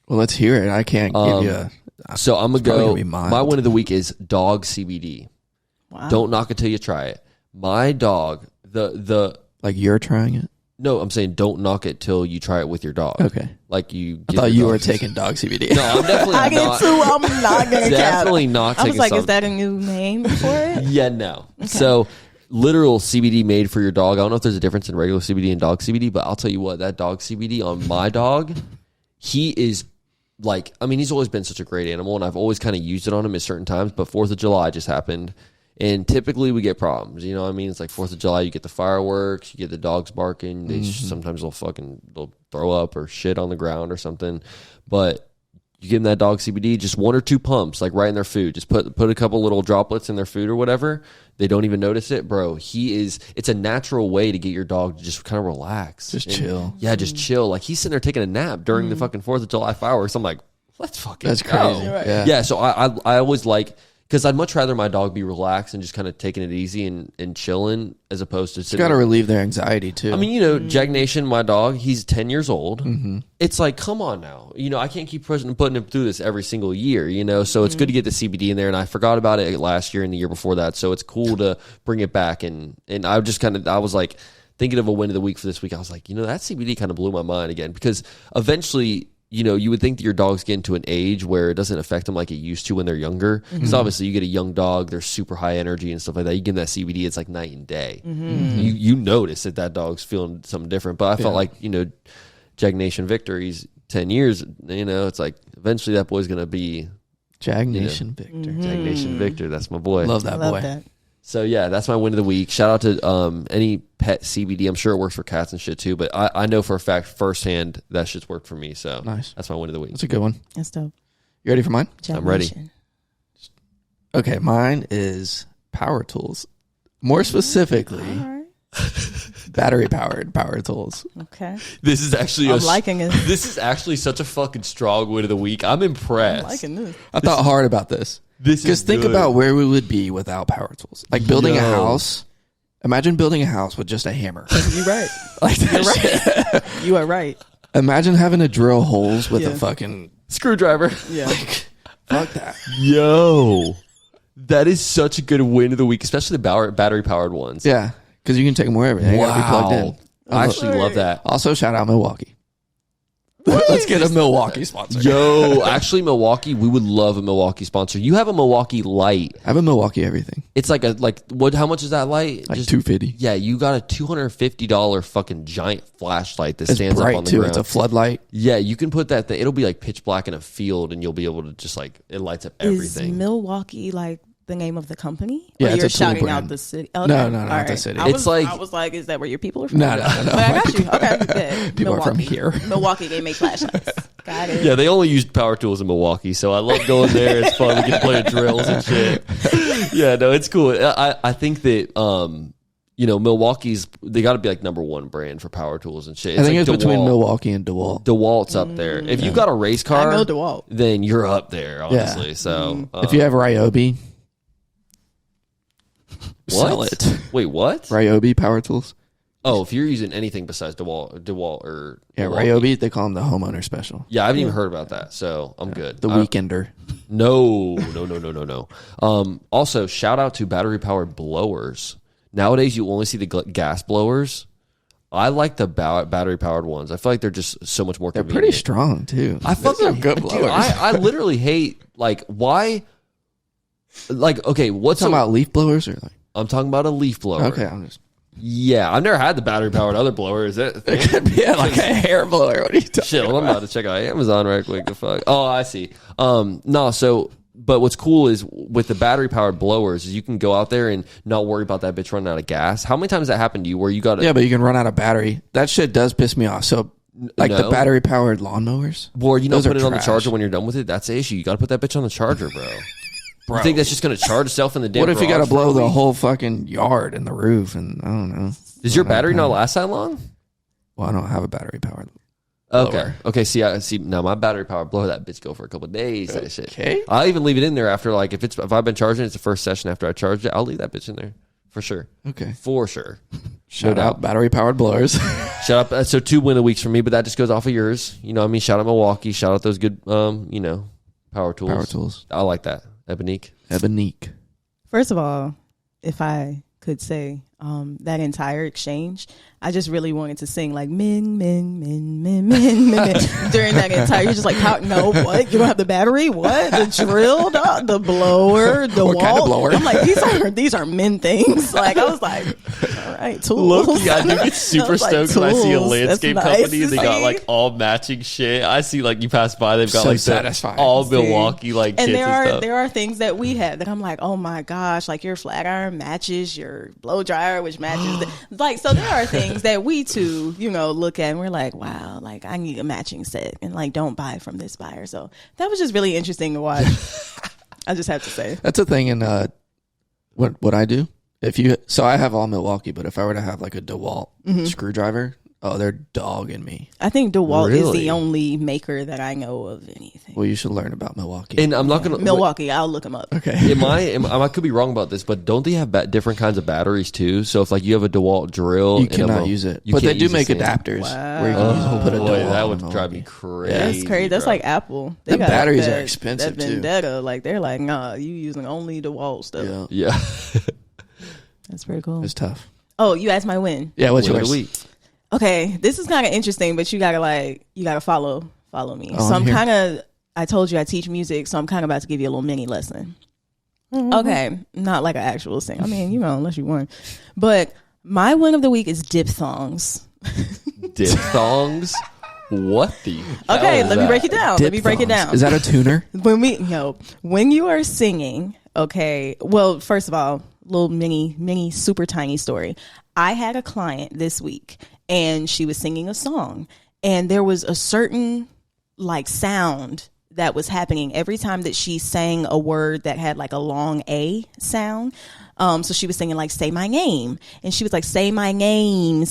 Well, let's hear it. I can't give you. So I'm gonna go. Gonna my win of the week is dog CBD. Wow. Don't knock it till you try it. My dog, the Like you're trying it. no, I'm saying don't knock it till you try it with your dog. Okay. Like you. I thought you were taking dog CBD. No, I'm definitely I not. get too. I'm not gonna Definitely cap. not I taking. was like, some- is that a new name for it? Yeah, no. So literal CBD made for your dog. I don't know if there's a difference in regular CBD and dog CBD, but I'll tell you what, that dog CBD on my dog, he is like, I mean, he's always been such a great animal, and I've always kind of used it on him at certain times, but 4th of July just happened, and typically we get problems, you know what I mean? It's like 4th of July, you get the fireworks, you get the dogs barking, they sometimes they'll throw up or shit on the ground or something, but you give them that dog CBD, just 1 or 2 pumps, like right in their food. Just put a couple little droplets in their food or whatever. They don't even notice it, bro. It's a natural way to get your dog to just kind of relax. Just chill. Yeah, just chill. Like he's sitting there taking a nap during the fucking 4th of July fireworks. I'm like, let's fucking That's go. crazy. Right. Yeah, so I always like, because I'd much rather my dog be relaxed and just kind of taking it easy and chilling as opposed to sitting. Got to relieve their anxiety too. I mean, you know, Jag Nation, my dog, he's 10 years old. It's like, come on now. You know, I can't keep putting him through this every single year, you know? So it's good to get the CBD in there. And I forgot about it last year and the year before that. So it's cool to bring it back. And I just I was like, thinking of a win of the week for this week. I was like, you know, that CBD kind of blew my mind again. Because eventually, you know, you would think that your dogs get into an age where it doesn't affect them like it used to when they're younger. Because obviously you get a young dog, they're super high energy and stuff like that. You give them that CBD, it's like night and day. You notice that dog's feeling something different. But I felt like, you know, Jag Nation Victor, he's 10 years, you know, it's like eventually that boy's going to be Jag Nation Victor. Jag Nation Victor. That's my boy. Love that boy. That. So yeah, that's my win of the week. Shout out to any pet CBD. I'm sure it works for cats and shit too, but I know for a fact firsthand that shit's worked for me. So nice. That's my win of the week. That's a good one. That's dope. You ready for mine? I'm ready. Okay, mine is power tools. More specifically, battery-powered power tools. Okay. This is actually I'm liking it. This is actually such a fucking strong win of the week. I'm impressed. I'm liking this. I thought hard about this. Because think about where we would be without power tools. Like building a house. Imagine building a house with just a hammer. You're right. Like that. You're right. You are right. Imagine having to drill holes with a fucking screwdriver. Yeah. Fuck that. Yo. That is such a good win of the week, especially the battery-powered ones. Yeah. Because you can take them wherever. They gotta be plugged in. I actually love that. Also, shout out Milwaukee. Let's get a Milwaukee sponsor. Yo, actually, Milwaukee, we would love a Milwaukee sponsor. You have a Milwaukee light. I have a Milwaukee everything. It's like what? How much is that light? Like $250. Yeah, you got a $250 fucking giant flashlight that stands bright up on the too. ground. It's a floodlight. Yeah, you can put that. It'll be like pitch black in a field, and you'll be able to just like it lights up everything. Is Milwaukee like the name of the company? Yeah, or it's you're a tool shouting brand. out the city. Okay. No, not the city. I was like, is that where your people are from? No. But I got you. Okay, good. People Milwaukee. are from here. Milwaukee, they make flashlights. Got it. Yeah, they only use power tools in Milwaukee, so I love going there. It's fun. We get to play with drills and shit. Yeah, no, it's cool. I think that Milwaukee's they got to be like number one brand for power tools and shit. I think like it's between Milwaukee and DeWalt. DeWalt's up there. If you've got a race car, I know DeWalt. Then you're up there, honestly. Yeah. So if you have Ryobi, sell what? it. Wait, what? Ryobi power tools. Oh, if you're using anything besides DeWalt or Ryobi, they call them the homeowner special. Yeah, I haven't even heard about that, so I'm good. The Weekender. No. Also, shout out to battery powered blowers. Nowadays, you only see the gas blowers. I like the battery powered ones. I feel like they're just so much more convenient. They're pretty strong too. I fucking good blowers. Dude, I literally hate why. Okay, what's talking about leaf blowers or like? I'm talking about a leaf blower. Okay, Yeah, I've never had the battery powered other blower. Is it? It could be like a hair blower. What are you talking Shit, about? I'm about to check out Amazon right quick. The fuck? Oh, I see. But what's cool is with the battery powered blowers is you can go out there and not worry about that bitch running out of gas. How many times has that happened to you where you got Yeah, but you can run out of battery. That shit does piss me off. So the battery powered lawnmowers. Or you don't put it on the charger when you're done with it. That's the issue. You got to put that bitch on the charger, bro. You think that's just going to charge itself in the damn What if you got to blow the whole fucking yard and the roof and I don't know. Does your battery not last that long? Well, I don't have a battery powered blower. Okay. See, now my battery powered blower, that bitch go for a couple of days. That shit. Okay. I'll even leave it in there after if I've been charging it's the first session after I charged it, I'll leave that bitch in there for sure. Okay. For sure. Shout out battery powered blowers. Shout out. So 2 win of weeks for me, but that just goes off of yours. You know what I mean? Shout out Milwaukee. Shout out those good power tools. Power tools. I like that. Ebonique. First of all, if I could say that entire exchange, I just really wanted to sing like men during that entire. You're just like, no, what? You don't have the battery? What? The drill? The blower? The what wall? Kind of blower? I'm like, these are men things. Like I was like, all right, tools. Look, I do get super stoked when I see a landscape company and they got like all matching shit. I see like you pass by, they've got so like satisfying. all Milwaukee like and kits and stuff. There are things that we have that I'm like, oh my gosh, like your flat iron matches your blow dryer, which matches so there are things that we too, look at and we're like, wow, like I need a matching set and like don't buy from this buyer. So that was just really interesting to watch. I just have to say. That's a thing in what I do. I have all Milwaukee, but if I were to have like a DeWalt screwdriver, they're dogging me. I think DeWalt is the only maker that I know of anything. Well, you should learn about Milwaukee. And I'm not going to... Milwaukee, I'll look them up. Okay. I could be wrong about this, but don't they have different kinds of batteries too? So if like you have a DeWalt drill... You cannot use it. But they do make adapters where you can put a DeWalt. That would drive me crazy. That's crazy. That's like Apple. The batteries are expensive too. Vendetta. Like they're like, nah, you using only DeWalt stuff. Yeah. That's pretty cool. It's tough. Oh, you asked my win. Yeah, what's yours? Week? Okay, this is kind of interesting, but you gotta follow me. So I'm kind of. I told you I teach music, so I'm kind of about to give you a little mini lesson. Mm-hmm. Okay, not like an actual thing. I mean, unless you want. But my win of the week is diphthongs. Diphthongs. What the? Okay, let me break it down. Is that a tuner? When you are singing, okay. Well, first of all, little mini super tiny story. I had a client this week and she was singing a song and there was a certain like sound that was happening every time that she sang a word that had like a long A sound. So she was singing like, say my name. And she was like, say my name,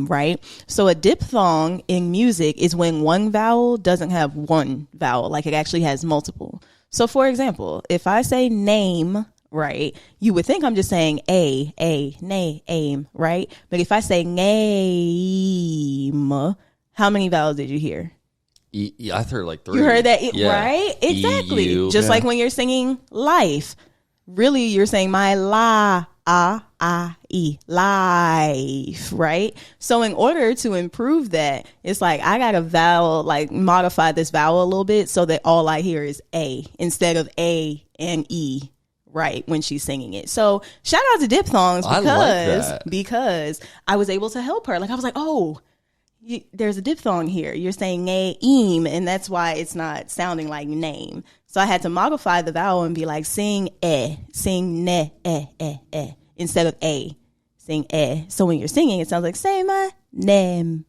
right? So a diphthong in music is when one vowel doesn't have one vowel, like it actually has multiple. So for example, if I say name, right, you would think I'm just saying aim, right? But if I say name, how many vowels did you hear? I heard like 3. You heard that, right? Exactly. E-U. Just like when you're singing life. Really, you're saying my life, right? So in order to improve that, it's like I got to vowel, like modify this vowel a little bit so that all I hear is A instead of A and E, right, when she's singing it. So shout out to diphthongs because I was able to help her. Like I was like, oh, there's a diphthong here. You're saying name, and that's why it's not sounding like name. So I had to modify the vowel and be like, sing ne, instead of a, sing eh. So when you're singing, it sounds like, say my name,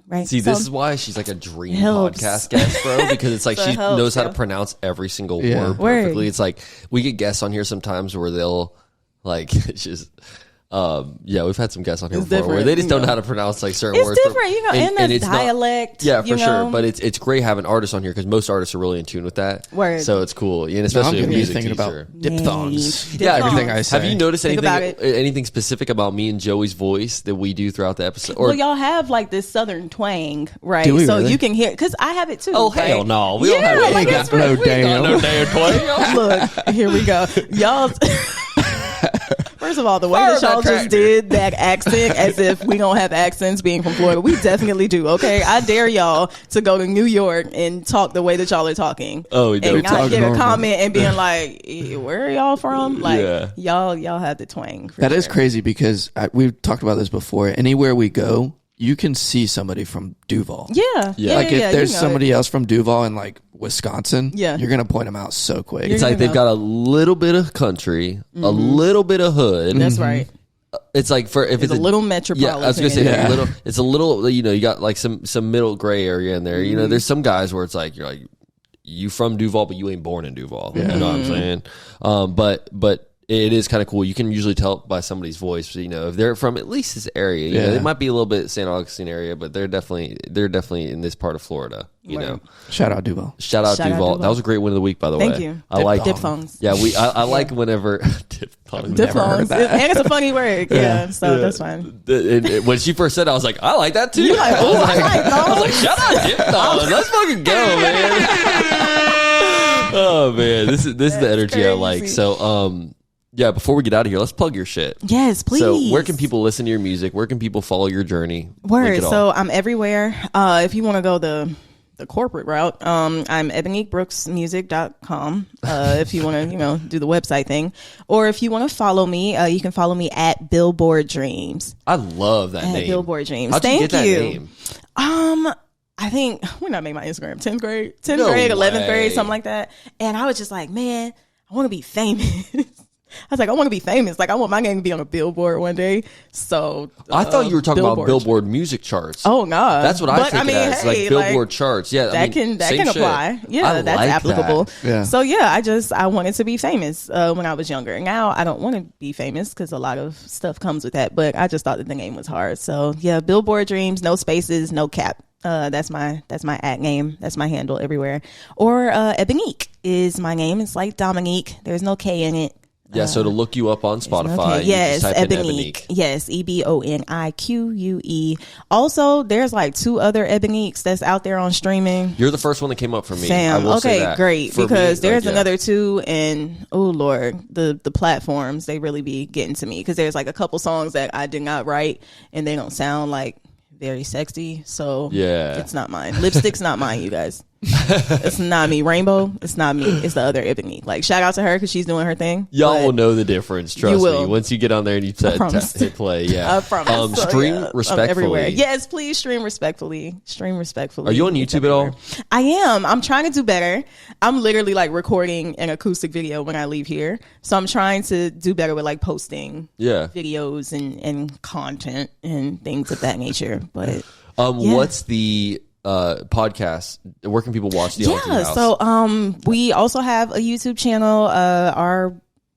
right? See, so this is why she's like a dream helps. podcast guest, bro, because it's like So she it helps, knows how to yeah. pronounce every single Yeah. word perfectly. It's like we get guests on here sometimes where they'll like, it's just... we've had some guests on here It's before where different, they just you don't know know. how to pronounce like certain It's words. different, and it's the dialect. Not, you for sure. know? But it's great having artists on here because most artists are really in tune with that. Word. So it's cool, and I'm especially a gonna be music thinking teacher. about diphthongs. Yeah, Everything I say. Have you noticed Think about anything specific about me and Joey's voice that we do throughout the episode? Or Well, y'all have like this southern twang, right? Do we so really? you can hear, because I have it too. oh right? hell no, we don't Yeah, have like any. it's no real. damn. No damn twang. Look, here we go. Y'all. First of all, the way Fire that that y'all just tractor. did that accent as if we don't have accents being from Florida. We definitely do, okay? I dare y'all to go to New York and talk the way that y'all are talking. Oh, we do. And not talk get a normal. comment and being like, where are y'all from? Like, Yeah. y'all have the twang. For That is sure. crazy because we've talked about this before. Anywhere we go, you can see somebody from Duval. Yeah. Yeah. Like if you there's know it. somebody else from Duval in like Wisconsin, Yeah. you're gonna point them out so quick. It's You're like gonna they've know. got a little bit of country, a little bit of hood. That's right. It's like for if It's a little metropolitan. Yeah, I was gonna say Yeah. it's a little. You know, you got like some middle gray area in there. You Mm-hmm. know, there's some guys where it's like you're like you from Duval, but you ain't born in Duval. You know what I'm saying? But it is kind of cool. You can usually tell by somebody's voice. You know, if they're from at least this area. You know, Yeah. they might be a little bit St. Augustine area, but they're definitely in this part of Florida. You Word. know, Shout out Duval. shout out Shout out Duval. Duval. That was a great win of the week, by the way. Thank you. I like Diphthongs. Yeah, I like whenever diphthongs. Never heard Diphthongs. that. And it's a funny word. Yeah, so that's fine. When she first said it, I was like, I like that too. You like, I was ooh, like, I like I was like, those. shout out diphthongs. Let's fucking go, man. Oh man, this is the energy I like. crazy. So yeah, before we get out of here, let's plug your shit. Yes, please. So where can people listen to your music? Where can people follow your journey? Link Word. it all. So I'm everywhere. If you want to go the corporate route, I'm eboniquebrooksmusic.com. If you want to, do the website thing, or if you want to follow me, you can follow me at Billboard Dreams. I love that At name. Billboard Dreams. How'd Thank you get that name? I think when I made my Instagram, 10th grade, No 11th way. grade, something like that. And I was just like, man, I want to be famous. I was like, I want to be famous. Like, I want my name to be on a billboard one day. So I thought you were talking about Billboard. Billboard music charts. Oh God, That's what I take it as, like hey, Billboard charts. Yeah, that can same shit. apply. Yeah, I that's like applicable. that. Yeah. So yeah, I wanted to be famous when I was younger. Now I don't want to be famous because a lot of stuff comes with that. But I just thought that the name was hard. So yeah, Billboard Dreams, no spaces, no cap. That's my at name. That's my handle everywhere. Or Ebonique is my name. It's like Dominique. There's no K in it. Yeah, so to look you up on Spotify, Okay. you Yes, just type in Ebonique. Yes, Ebonique. Also, there's like 2 other Eboniques that's out there on streaming. You're the first one that came up for me. I Fam, will say okay, that. great. For Because me, there's like, yeah. another 2, and oh Lord, the platforms, they really be getting to me because there's like a couple songs that I did not write, and they don't sound like very sexy. So Yeah. it's not mine. Lipstick's not mine, you guys. It's not me. Rainbow, it's not me. It's the other Ebonique. Like, shout out to her because she's doing her thing. Y'all will know the difference. Trust me. Once you get on there and you hit play, yeah. I promise. Stream respectfully. Everywhere. Yes, please stream respectfully. Stream respectfully. Are you on YouTube at all? I am. I'm trying to do better. I'm literally like recording an acoustic video when I leave here. So I'm trying to do better with like posting videos and content and things of that nature. But what's the podcast? Where can people watch the Auntie House? So we also have a YouTube channel.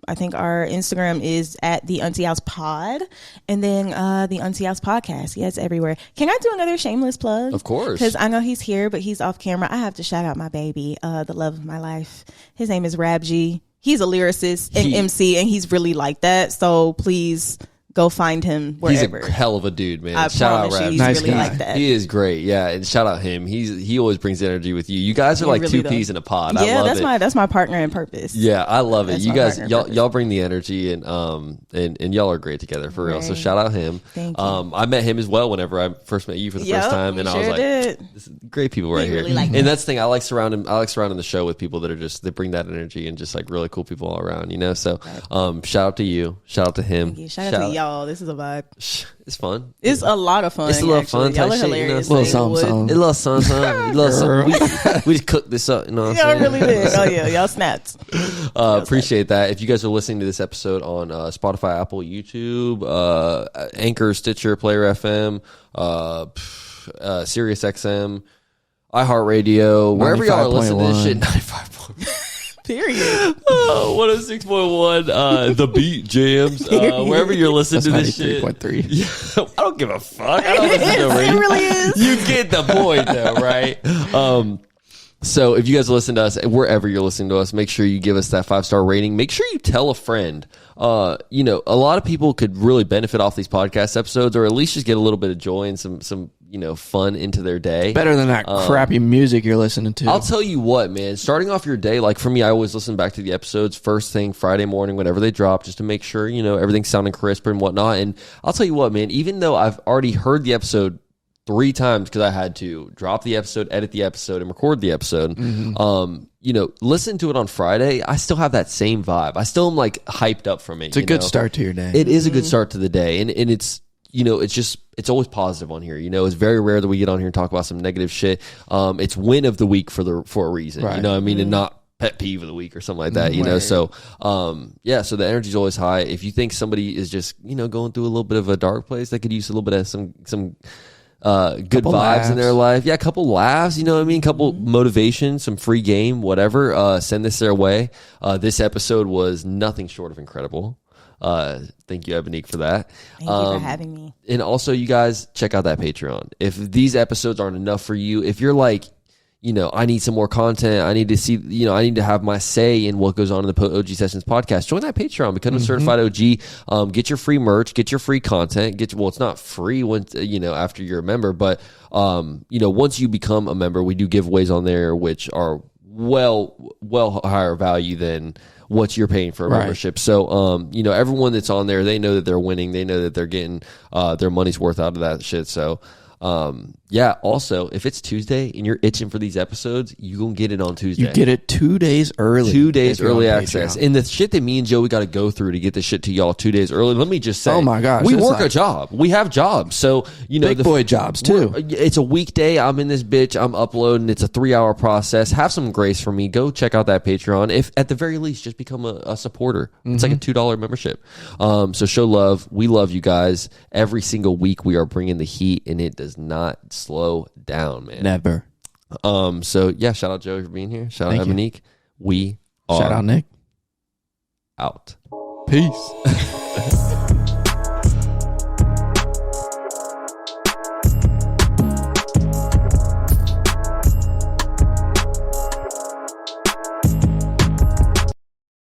I think our Instagram is at the Auntie House Pod, and then the Auntie House Podcast. Yeah, it's everywhere. Can I do another shameless plug? Of course, because I know he's here, but he's off camera. I have to shout out my baby, the love of my life. His name is Rabji. He's a lyricist and MC, and he's really like that. So please go find him wherever. He's a hell of a dude, man. I shout out Rab. He's nice really guy. like that. He is great. Yeah, and shout out him. He always brings energy with you. You guys are like really two peas in a pod. I Yeah, love it. that's my partner in purpose. Yeah, I love it. That's You my guys, partner in purpose. y'all bring the energy, and y'all are great together for real. So Right. shout out him. Thank you. I met him as well whenever I first met you for the first time, and I was like, this is great people right We here. really like and that. that's the thing. I like surrounding the show with people that are just that bring that energy and just like really cool people all around. You know, so shout out to you. Shout out to him. Thank you. Shout out to y'all. This is a vibe. It's fun. It's a lot of fun. It's a little actually. fun Y'all type are shit, you know, hilarious. it's a little something. A little son. A little son. We just cooked this up. You know what I'm Y'all saying? really did. Oh yeah, y'all snapped. Appreciate that. If you guys are listening to this episode on Spotify, Apple, YouTube, Anchor, Stitcher, Player FM, Sirius XM, iHeartRadio, wherever y'all are listening to this shit, 95.1. Period. 106.1, The Beat Jams, wherever you're listening That's to this shit. 93.3. Yeah, I don't give a fuck. I don't listen to It radio. really is. You get the point though, right? So if you guys listen to us, wherever you're listening to us, make sure you give us that 5-star rating. Make sure you tell a friend. You know, a lot of people could really benefit off these podcast episodes, or at least just get a little bit of joy and some fun into their day. Better than that crappy music you're listening to. I'll tell you what, man, starting off your day, like for me, I always listen back to the episodes first thing Friday morning, whenever they drop, just to make sure, everything's sounding crisp and whatnot. And I'll tell you what, man, even though I've already heard the episode 3 times because I had to drop the episode, edit the episode, and record the episode, listen to it on Friday, I still have that same vibe. I still am like hyped up from it. It's a good start to your day. It is a good start to the day. And it's, it's always positive on here. It's very rare that we get on here and talk about some negative shit. It's win of the week for a reason, Right. you know what I mean? And not pet peeve of the week or something like that, Right. So, so the energy's always high. If you think somebody is just, going through a little bit of a dark place, they could use a little bit of some good Couple vibes laughs. in their life. Yeah, a couple laughs, you know what I mean? Couple motivation, some free game, whatever. Send this their way. This episode was nothing short of incredible. Thank you, Ebonique, for that. Thank you for having me. And also, you guys, check out that Patreon. If these episodes aren't enough for you, if you're like, I need some more content, I need to see, I need to have my say in what goes on in the OG Sessions podcast, join that Patreon, become a certified OG, get your free merch, get your free content, it's not free once, after you're a member, but, once you become a member, we do giveaways on there, which are well higher value than what you're paying for a membership. So, everyone that's on there, they know that they're winning. They know that they're getting their money's worth out of that shit. So, also, if it's Tuesday and you're itching for these episodes, you gonna get it on Tuesday. You get it 2 days early. 2 days if you're early on access. Patreon. And the shit that me and Joey got to go through to get this shit to y'all 2 days early. Let me just say, Oh my gosh, we it's work a like- job. We have jobs. So, Big boy jobs, too. It's a weekday. I'm in this bitch. I'm uploading. It's a 3-hour process. Have some grace for me. Go check out that Patreon. If at the very least, just become a supporter. It's like a $2 membership. So show love. We love you guys. Every single week we are bringing the heat, and it does not slow down, man. Never. So yeah, shout out Joey for being here. Shout out Thank you. Ebonique. We are Shout out Nick. out. Peace.